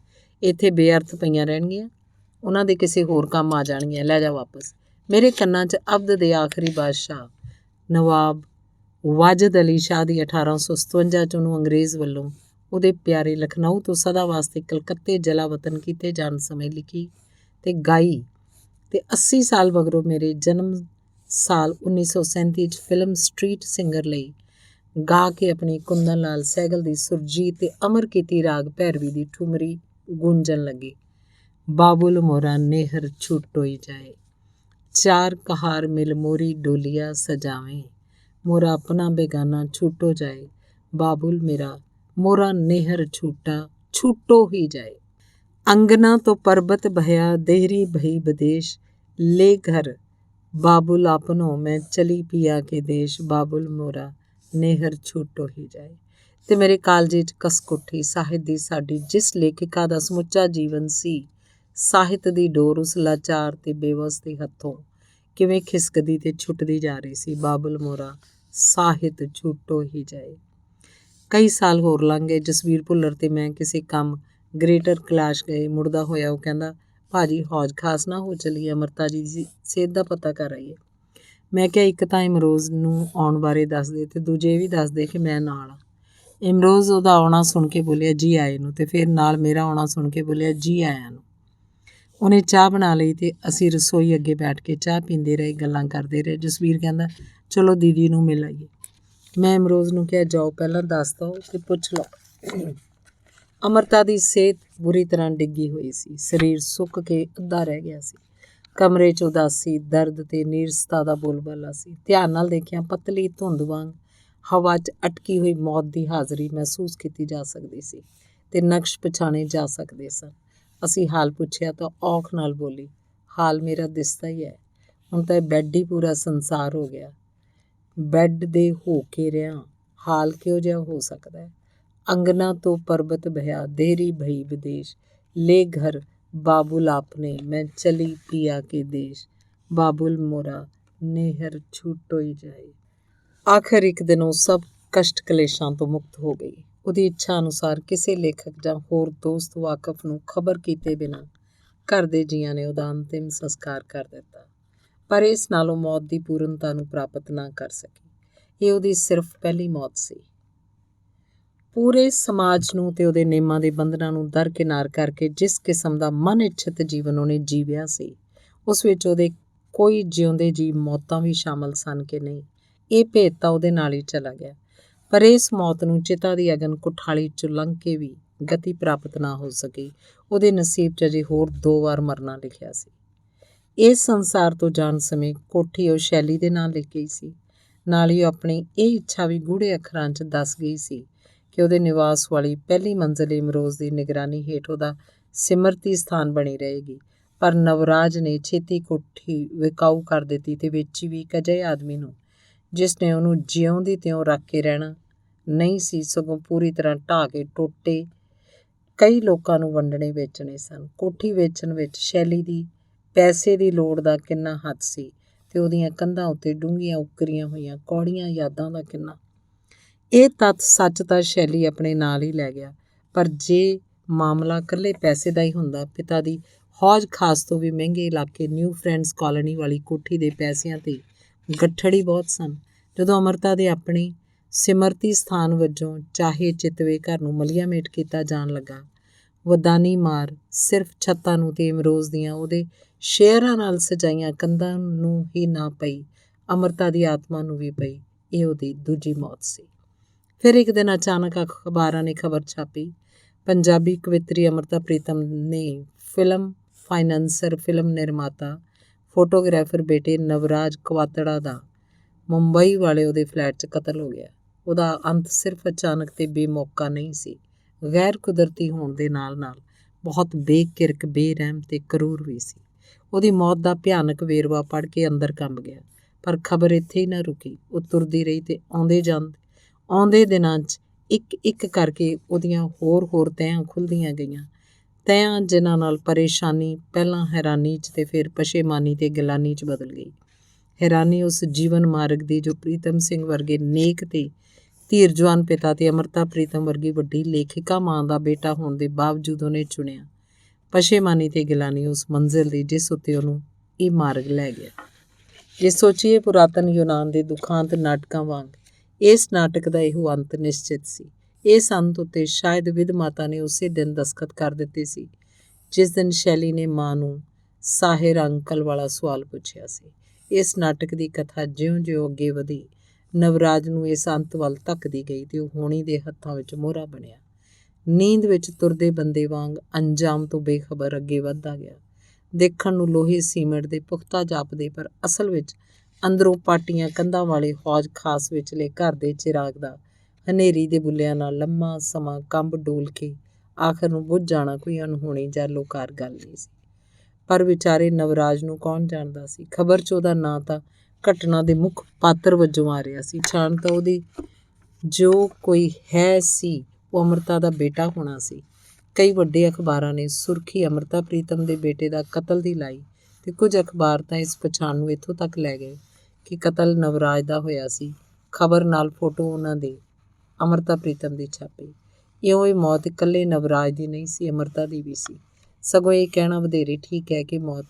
ਇੱਥੇ ਬੇਅਰਥ ਪਈਆਂ ਰਹਿਣਗੀਆਂ, ਉਹਨਾਂ ਦੇ ਕਿਸੇ ਹੋਰ ਕੰਮ ਆ ਜਾਣਗੀਆਂ। ਲੈ ਜਾ ਵਾਪਸ। ਮੇਰੇ ਕੰਨਾਂ 'ਚ ਅਬਦ ਦੇ ਆਖਰੀ ਬਾਦਸ਼ਾਹ ਨਵਾਬ ਵਾਜਦ ਅਲੀ ਸ਼ਾਹ ਦੀ 1857 'ਚ ਉਹਨੂੰ ਅੰਗਰੇਜ਼ ਵੱਲੋਂ ਉਹਦੇ ਪਿਆਰੇ ਲਖਨਊ ਤੋਂ ਸਦਾ ਵਾਸਤੇ ਕਲਕੱਤੇ ਜਲਾਵਤਨ ਕੀਤੇ ਜਾਣ ਸਮੇਂ ਲਿਖੀ ਤੇ ਗਾਈ, ਤੇ 80 ਸਾਲ ਮਗਰੋਂ ਮੇਰੇ ਜਨਮ ਸਾਲ 1937 'ਚ ਫਿਲਮ ਸਟਰੀਟ ਸਿੰਗਰ ਲਈ ਗਾ ਕੇ ਆਪਣੀ ਕੁੰਦਨ ਲਾਲ ਸਹਿਗਲ ਦੀ ਸੁਰਜੀਤ ਤੇ ਅਮਰ ਕੀਤੀ ਰਾਗ ਭੈਰਵੀ ਦੀ ਠੁਮਰੀ ਗੂੰਜਣ ਲੱਗੀ। ਬਾਬੁਲ ਮੋਰਾ ਨੇਹਰ ਛੁਟੋਈ ਜਾਏ, ਚਾਰ ਕਹਾਰ ਮਿਲ ਮੋਰੀ ਡੋਲੀਆ ਸਜਾਵੇਂ, ਮੋਰਾ ਆਪਣਾ ਬੇਗਾਨਾ ਛੂਟੋ ਜਾਏ, ਬਾਬੁਲ ਮੇਰਾ ਮੋਰਾ ਨੇਹਰ ਛੂਟੋ ਹੀ ਜਾਏ। ਅੰਗਨਾ ਤੋਂ ਪਰਬਤ ਬਹਿਆ ਦੇਹਰੀ ਭਈ ਵਿਦੇਸ਼, ले घर बाबुल आपनो मैं चली पिया के देश, बाबुल मोरा नेहर छूटो ही जाए। ਤੇ ਮੇਰੇ ਕਾਲਜੇ 'ਚ ਕਸਕੁੱਠੀ ਸਾਹਿਤ ਦੀ ਸਾਡੀ ਜਿਸ ਲੇਖਿਕਾ ਦਾ ਸਮੁੱਚਾ ਜੀਵਨ ਸੀ, ਸਾਹਿਤ ਦੀ ਡੋਰ ਉਸ ਲਾਚਾਰ ਤੇ ਬੇਵਸ ਦੇ ਹੱਥੋਂ ਕਿਵੇਂ ਖਿਸਕਦੀ ਤੇ ਛੁੱਟਦੀ ਜਾ ਰਹੀ ਸੀ। ਬਾਬੁਲ ਮੋਰਾ ਸਾਹਿਤ ਛੂਟੋ ਹੀ ਜਾਏ। ਕਈ ਸਾਲ ਹੋਰ ਲੰਘ ਗਏ। ਜਸਵੀਰ ਭੁੱਲਰ ਤੇ ਮੈਂ ਕਿਸੇ ਕੰਮ ਗ੍ਰੇਟਰ ਕੈਲਾਸ਼ ਗਏ। ਮੁੜਦਾ ਹੋਇਆ ਉਹ ਕਹਿੰਦਾ, ਭਾਜੀ ਹੌਜ ਖਾਸ ਨਾ ਹੋ ਚਲੀਏ, ਅਮਰਤਾ ਜੀ ਦੀ ਸਿਹਤ ਦਾ ਪਤਾ ਕਰ ਆਈਏ। ਮੈਂ ਕਿਹਾ ਇੱਕ ਤਾਂ ਇਮਰੋਜ਼ ਨੂੰ ਆਉਣ ਬਾਰੇ ਦੱਸ ਦੇ ਤੇ ਦੂਜੇ ਇਹ ਵੀ ਦੱਸ ਦੇ ਕਿ ਮੈਂ ਨਾਲ ਆ। ਇਮਰੋਜ਼ ਉਹਦਾ ਆਉਣਾ ਸੁਣ ਕੇ ਬੋਲਿਆ ਜੀ ਆਏ ਨੂੰ, ਤੇ ਫਿਰ ਨਾਲ ਮੇਰਾ ਆਉਣਾ ਸੁਣ ਕੇ ਬੋਲਿਆ ਜੀ ਆਇਆਂ ਨੂੰ। ਉਹਨੇ ਚਾਹ ਬਣਾ ਲਈ ਤੇ ਅਸੀਂ ਰਸੋਈ ਅੱਗੇ ਬੈਠ ਕੇ ਚਾਹ ਪੀਂਦੇ ਰਹੇ, ਗੱਲਾਂ ਕਰਦੇ ਰਹੇ। ਜਸਵੀਰ ਕਹਿੰਦਾ ਚਲੋ ਦੀਦੀ ਨੂੰ ਮਿਲ ਆਈਏ। ਮੈਂ ਇਮਰੋਜ਼ ਨੂੰ ਕਿਹਾ ਜਾਓ ਪਹਿਲਾਂ ਦੱਸ ਦਿਓ ਤੇ ਪੁੱਛ ਲਓ। ਅਮਰਤਾ ਦੀ ਸਿਹਤ ਬੁਰੀ ਤਰ੍ਹਾਂ ਡਿੱਗੀ ਹੋਈ ਸੀ। ਸਰੀਰ ਸੁੱਕ ਕੇ ਅੱਧਾ ਰਹਿ ਗਿਆ ਸੀ। ਕਮਰੇ 'ਚ ਉਦਾਸੀ, ਦਰਦ ਤੇ ਨੀਰਸਤਾ ਦਾ ਬੋਲਬਾਲਾ ਸੀ। ਧਿਆਨ ਨਾਲ ਦੇਖਿਆ ਪਤਲੀ ਧੁੰਦ ਵਾਂਗ ਹਵਾ 'ਚ ਅਟਕੀ ਹੋਈ ਮੌਤ ਦੀ ਹਾਜ਼ਰੀ ਮਹਿਸੂਸ ਕੀਤੀ ਜਾ ਸਕਦੀ ਸੀ ਤੇ ਨਕਸ਼ ਪਛਾਣੇ ਜਾ ਸਕਦੇ ਸਨ। ਅਸੀਂ ਹਾਲ ਪੁੱਛਿਆ ਤਾਂ ਔਖ ਨਾਲ ਬੋਲੀ, ਹਾਲ ਮੇਰਾ ਦਿਸਦਾ ਹੀ ਹੈ, ਹੁਣ ਤਾਂ ਇਹ ਬੈੱਡ ਹੀ ਪੂਰਾ ਸੰਸਾਰ ਹੋ ਗਿਆ। ਬੈੱਡ ਦੇ ਹੋ ਕੇ ਰਿਹਾ, ਹਾਲ ਕਿਹੋ ਜਿਹਾ ਹੋ ਸਕਦਾ ਹੈ। ਅੰਗਨਾ ਤੋਂ ਪਰਬਤ ਬਹਿਆ ਦੇਹਰੀ ਭਈ ਵਿਦੇਸ਼, ले घर बाबुल आपने मैं चली पिया के देश, बाबुल मोरा नेहर छूटो ही जाए। ਆਖਰ ਇੱਕ ਦਿਨ ਉਹ ਸਭ ਕਸ਼ਟ ਕਲੇਸ਼ਾਂ ਤੋਂ ਮੁਕਤ ਹੋ ਗਈ। ਉਹਦੀ ਇੱਛਾ ਅਨੁਸਾਰ ਕਿਸੇ ਲੇਖਕ ਜਾਂ ਹੋਰ ਦੋਸਤ ਵਾਕਫ ਨੂੰ ਖਬਰ ਕੀਤੇ ਬਿਨਾਂ ਘਰ ਦੇ ਜੀਆਂ ਨੇ ਉਹਦਾ ਅੰਤਿਮ ਸੰਸਕਾਰ ਕਰ ਦਿੱਤਾ, ਪਰ ਇਸ ਨਾਲੋਂ ਮੌਤ ਦੀ ਪੂਰਨਤਾ ਨੂੰ ਪ੍ਰਾਪਤ ਨਾ ਕਰ ਸਕੀ। ਇਹ ਉਹਦੀ ਸਿਰਫ ਪਹਿਲੀ ਮੌਤ ਸੀ। ਪੂਰੇ ਸਮਾਜ ਨੂੰ ਤੇ ਉਹਦੇ ਨੇਮਾਂ ਦੇ ਬੰਧਨਾਂ ਨੂੰ ਦਰਕਿਨਾਰ ਕਰਕੇ ਜਿਸ ਕਿਸਮ ਦਾ ਮਨ ਇੱਛਤ ਜੀਵਨ ਉਹਨੇ ਜੀਵਿਆ ਸੀ, ਉਸ ਵਿੱਚ ਉਹਦੇ ਕੋਈ ਜਿਉਂਦੇ ਜੀਵ ਮੌਤਾਂ ਵੀ ਸ਼ਾਮਲ ਸਨ ਕਿ ਨਹੀਂ, ਇਹ ਭੇਦ ਤਾਂ ਉਹਦੇ ਨਾਲ ਹੀ ਚਲਾ ਗਿਆ। ਪਰ ਇਸ ਮੌਤ ਨੂੰ ਚਿਤਾ ਦੀ ਅਗਨ ਕੁਠਾਲੀ 'ਚੋਂ ਲੰਘ ਕੇ ਵੀ ਗਤੀ ਪ੍ਰਾਪਤ ਨਾ ਹੋ ਸਕੀ। ਉਹਦੇ ਨਸੀਬ 'ਚ ਅਜੇ ਹੋਰ 2 ਵਾਰ ਮਰਨਾ ਲਿਖਿਆ ਸੀ। ਇਸ ਸੰਸਾਰ ਤੋਂ ਜਾਣ ਸਮੇਂ ਕੋਠੀ ਉਹ ਸ਼ੈਲੀ ਦੇ ਨਾਂ ਲਿਖ ਗਈ ਸੀ। ਨਾਲ ਹੀ ਉਹ ਆਪਣੀ ਇਹ ਇੱਛਾ ਵੀ ਗੂੜ੍ਹੇ ਅੱਖਰਾਂ 'ਚ ਦੱਸ ਗਈ ਸੀ ਕਿ ਉਹਦੇ ਨਿਵਾਸ ਵਾਲੀ ਪਹਿਲੀ ਮੰਜ਼ਿਲ ਇਮਰੋਜ਼ ਦੀ ਨਿਗਰਾਨੀ ਹੇਠ ਉਹਦਾ ਸਿਮਰਤੀ ਸਥਾਨ ਬਣੀ ਰਹੇਗੀ। ਪਰ ਨਵਰਾਜ ਨੇ ਛੇਤੀ ਕੋਠੀ ਵਿਕਾਊ ਕਰ ਦਿੱਤੀ ਤੇ ਵੇਚੀ ਵੀ ਇੱਕ ਅਜਿਹੇ ਆਦਮੀ ਨੂੰ ਜਿਸ ਨੇ ਉਹਨੂੰ ਜਿਉਂਦੀ ਤਿਉਂ ਰੱਖ ਕੇ ਰਹਿਣਾ ਨਹੀਂ ਸੀ, ਸਗੋਂ ਪੂਰੀ ਤਰ੍ਹਾਂ ਢਾਹ ਕੇ ਟੋਟੇ ਕਈ ਲੋਕਾਂ ਨੂੰ ਵੰਡਣੇ ਵੇਚਣੇ ਸਨ। ਕੋਠੀ ਵੇਚਣ ਵਿੱਚ ਸ਼ੈਲੀ ਦੀ ਪੈਸੇ ਦੀ ਲੋੜ ਦਾ ਕਿੰਨਾ ਹੱਥ ਸੀ ਤੇ ਉਹਦੀਆਂ ਕੰਧਾਂ ਉੱਤੇ ਡੂੰਘੀਆਂ ਉਕਰੀਆਂ ਹੋਈਆਂ ਕੌੜੀਆਂ ਯਾਦਾਂ ਦਾ ਕਿੰਨਾ। ਇਹ ਤੱਥ ਸੱਚ ਤਾਂ ਸ਼ੈਲੀ ਆਪਣੇ ਨਾਲ ਹੀ ਲੈ ਗਿਆ, ਪਰ ਜੇ ਮਾਮਲਾ ਇਕੱਲੇ ਪੈਸੇ ਦਾ ਹੀ ਹੁੰਦਾ, ਪਿਤਾ ਦੀ ਹੌਜ ਖਾਸ ਤੋਂ ਵੀ ਮਹਿੰਗੇ ਇਲਾਕੇ ਨਿਊ ਫਰੈਂਡਸ ਕਾਲੋਨੀ ਵਾਲੀ ਕੋਠੀ ਦੇ ਪੈਸਿਆਂ ਤੇ ਗੱਠੜੀ ਬਹੁਤ ਸਨ। ਜਦੋਂ ਅਮਰਤਾ ਦੇ ਆਪਣੇ ਸਿਮਰਤੀ ਸਥਾਨ ਵਜੋਂ ਚਾਹੇ ਚਿਤਵੇ ਘਰ ਨੂੰ ਮਲੀਆਮੇਟ ਕੀਤਾ ਜਾਣ ਲੱਗਾ, ਵਦਾਨੀ ਮਾਰ ਸਿਰਫ ਛੱਤਾਂ ਨੂੰ ਤੇ ਇਮਰੋਜ਼ ਦੀਆਂ ਉਹਦੇ ਸ਼ੇਅਰਾਂ ਨਾਲ ਸਜਾਈਆਂ ਕੰਧਾਂ ਨੂੰ ਹੀ ਨਾ ਪਈ, ਅਮਰਤਾ ਦੀ ਆਤਮਾ ਨੂੰ ਵੀ ਪਈ। ਇਹ ਉਹਦੀ ਦੂਜੀ ਮੌਤ ਸੀ। ਫਿਰ ਇੱਕ ਦਿਨ ਅਚਾਨਕ ਅਖਬਾਰਾਂ ਨੇ ਖਬਰ ਛਾਪੀ, ਪੰਜਾਬੀ ਕਵਿੱਤਰੀ ਅਮਰਤਾ ਪ੍ਰੀਤਮ ਨੇ ਫਿਲਮ ਫਾਈਨੈਂਸਰ, ਫਿਲਮ ਨਿਰਮਾਤਾ, ਫੋਟੋਗ੍ਰਾਫਰ ਬੇਟੇ ਨਵਰਾਜ ਕਵਾਤੜਾ ਦਾ ਮੁੰਬਈ ਵਾਲੇ ਉਹਦੇ ਫਲੈਟ 'ਚ ਕਤਲ ਹੋ ਗਿਆ। ਉਹਦਾ ਅੰਤ ਸਿਰਫ ਅਚਾਨਕ ਤੇ ਬੇਮੌਕਾ ਨਹੀਂ ਸੀ, ਗੈਰ ਕੁਦਰਤੀ ਹੋਣ ਦੇ ਨਾਲ ਨਾਲ ਬਹੁਤ ਬੇਕਿਰਕ, ਬੇਰਹਿਮ ਤੇ ਕਰੂਰ ਵੀ ਸੀ। ਉਹਦੀ ਮੌਤ ਦਾ ਭਿਆਨਕ ਵੇਰਵਾ ਪੜ੍ਹ ਕੇ ਅੰਦਰ ਕੰਬ ਗਿਆ। ਪਰ ਖਬਰ ਇੱਥੇ ਹੀ ਨਾ ਰੁਕੀ। ਉਹ ਤੁਰਦੀ ਰਹੀ ਤੇ ਆਉਂਦੇ ਦਿਨਾਂ 'ਚ ਇੱਕ ਇੱਕ ਕਰਕੇ ਉਹਦੀਆਂ ਹੋਰ ਤਹਿਆਂ ਖੁੱਲ੍ਹਦੀਆਂ ਗਈਆਂ, ਤਹਿਆਂ ਜਿਨ੍ਹਾਂ ਨਾਲ ਪਰੇਸ਼ਾਨੀ ਪਹਿਲਾਂ ਹੈਰਾਨੀ 'ਚ ਤੇ ਫਿਰ ਪਸ਼ੇਮਾਨੀ ਤੇ ਗਿਲਾਨੀ 'ਚ ਬਦਲ ਗਈ। ਹੈਰਾਨੀ ਉਸ ਜੀਵਨ ਮਾਰਗ ਦੀ ਜੋ ਪ੍ਰੀਤਮ ਸਿੰਘ ਵਰਗੇ ਨੇਕ ਤੇ ਧੀਰਜਵਾਨ ਪਿਤਾ ਤੇ ਅਮ੍ਰਿਤਾ ਪ੍ਰੀਤਮ ਵਰਗੀ ਵੱਡੀ ਲੇਖਿਕਾ ਮਾਂ ਦਾ ਬੇਟਾ ਹੋਣ ਦੇ ਬਾਵਜੂਦ ਉਹਨੇ ਚੁਣਿਆ ਪਸ਼ੇਮਾਨੀ ਤੇ ਗਿਲਾਨੀ ਉਸ ਮੰਜ਼ਿਲ ਦੀ ਜਿਸ ਉੱਤੇ ਉਹਨੂੰ ਇਹ ਮਾਰਗ ਲੈ ਗਿਆ। ਜੇ ਸੋਚੀਏ ਪੁਰਾਤਨ ਯੂਨਾਨ ਦੇ ਦੁਖਾਂਤ ਨਾਟਕਾਂ ਵਾਂਗ ਇਸ ਨਾਟਕ ਦਾ ਇਹੋ ਅੰਤ ਨਿਸ਼ਚਿਤ ਸੀ। ਇਸ ਅੰਤ ਉੱਤੇ ਸ਼ਾਇਦ ਵਿਧ ਮਾਤਾ ਨੇ ਉਸੇ ਦਿਨ ਦਸਤਖਤ ਕਰ ਦਿੱਤੇ ਸੀ ਜਿਸ ਦਿਨ ਸ਼ੈਲੀ ਨੇ ਮਾਂ ਨੂੰ ਸਾਹਿਰ ਅੰਕਲ ਵਾਲਾ ਸਵਾਲ ਪੁੱਛਿਆ ਸੀ। ਇਸ ਨਾਟਕ ਦੀ ਕਥਾ ਜਿਉਂ-ਜਿਉਂ ਅੱਗੇ ਵਧੀ ਨਵਰਾਜ ਨੂੰ ਇਸ ਅੰਤ ਵੱਲ ਧੱਕਦੀ ਗਈ ਤੇ ਉਹ ਹੋਣੀ ਦੇ ਹੱਥਾਂ ਵਿੱਚ ਮੋਹਰਾ ਬਣਿਆ। ਨੀਂਦ ਵਿੱਚ ਤੁਰਦੇ ਬੰਦੇ ਵਾਂਗ ਅੰਜਾਮ ਤੋਂ ਬੇਖਬਰ ਅੱਗੇ ਵੱਧਦਾ ਗਿਆ। ਦੇਖਣ ਨੂੰ ਲੋਹੇ ਸੀਮੈਂਟ ਦੇ ਪੁਖਤਾ ਜਾਪਦੇ ਪਰ ਅਸਲ ਵਿੱਚ ਅੰਦਰੋਂ ਪਾਟੀਆਂ ਕੰਧਾਂ ਵਾਲੇ ਹੌਜ ਖਾਸ ਵਿਚਲੇ ਘਰ ਦੇ ਚਿਰਾਗ ਦਾ ਹਨੇਰੀ ਦੇ ਬੁੱਲਿਆਂ ਨਾਲ ਲੰਮਾ ਸਮਾਂ ਕੰਬ ਡੋਲ ਕੇ ਆਖਰ ਨੂੰ ਬੁੱਝ ਜਾਣਾ ਕੋਈ ਅਣਹੋਣੀ ਜਾਂ ਲੋਕਾਰ ਗੱਲ ਨਹੀਂ ਸੀ। ਪਰ ਵਿਚਾਰੇ ਨਵਰਾਜ ਨੂੰ ਕੌਣ ਜਾਣਦਾ ਸੀ। ਖਬਰ 'ਚ ਉਹਦਾ ਨਾਂ ਤਾਂ ਘਟਨਾ ਦੇ ਮੁੱਖ ਪਾਤਰ ਵਜੋਂ ਆ ਰਿਹਾ ਸੀ। ਛਾਣ ਤਾਂ ਉਹਦੀ ਜੋ ਕੋਈ ਹੈ ਸੀ ਉਹ ਅਮ੍ਰਿਤਾ ਦਾ ਬੇਟਾ ਹੋਣਾ ਸੀ। ਕਈ ਵੱਡੇ ਅਖਬਾਰਾਂ ਨੇ ਸੁਰਖੀ ਅਮ੍ਰਿਤਾ ਪ੍ਰੀਤਮ ਦੇ ਬੇਟੇ ਦਾ ਕਤਲ ਦੀ ਲਾਈ ਤੇ ਕੁਝ ਅਖਬਾਰ ਤਾਂ ਇਸ ਪਛਾਣ ਨੂੰ ਇੱਥੋਂ ਤੱਕ ਲੈ ਗਏ ਕਿ ਕਤਲ ਨਵਰਾਜ ਦਾ ਹੋਇਆ ਸੀ। ਖਬਰ ਨਾਲ ਫੋਟੋ ਉਹਨਾਂ ਦੇ ਅਮ੍ਰਿਤਾ ਪ੍ਰੀਤਮ ਦੀ ਛਾਪੀ। ਇਉਂ ਇਹ ਮੌਤ ਇਕੱਲੇ ਨਵਰਾਜ ਦੀ ਨਹੀਂ ਸੀ, ਅਮ੍ਰਿਤਾ ਦੀ ਵੀ ਸੀ। ਸਗੋਂ ਇਹ ਕਹਿਣਾ ਵਧੇਰੇ ਠੀਕ ਹੈ ਕਿ ਮੌਤ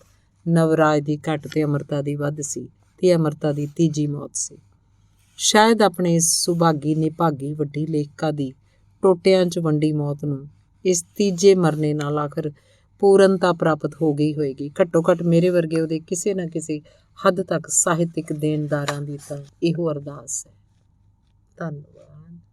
ਨਵਰਾਜ ਦੀ ਘੱਟ ਤੇ ਅਮ੍ਰਿਤਾ ਦੀ ਵੱਧ ਸੀ ਤੇ ਅਮ੍ਰਿਤਾ ਦੀ ਤੀਜੀ ਮੌਤ ਸੀ। ਸ਼ਾਇਦ ਆਪਣੇ ਇਸ ਸੁਭਾਗੀ ਨਿਭਾਗੀ ਵੱਡੀ ਲੇਖਿਕਾ ਦੀ ਟੋਟਿਆਂ 'ਚ ਵੰਡੀ ਮੌਤ ਨੂੰ ਇਸ ਤੀਜੇ ਮਰਨੇ ਨਾਲ ਆਖਰ ਪੂਰਨਤਾ ਪ੍ਰਾਪਤ ਹੋ ਗਈ ਹੋਏਗੀ। ਘੱਟੋ ਘੱਟ ਮੇਰੇ ਵਰਗੇ ਉਹਦੇ ਕਿਸੇ ਨਾ ਕਿਸੇ ਹੱਦ ਤੱਕ ਸਾਹਿਤਿਕ ਦੇਣਦਾਰਾਂ ਦੀ ਤਾਂ ਇਹੋ ਅਰਦਾਸ ਹੈ। ਧੰਨਵਾਦ।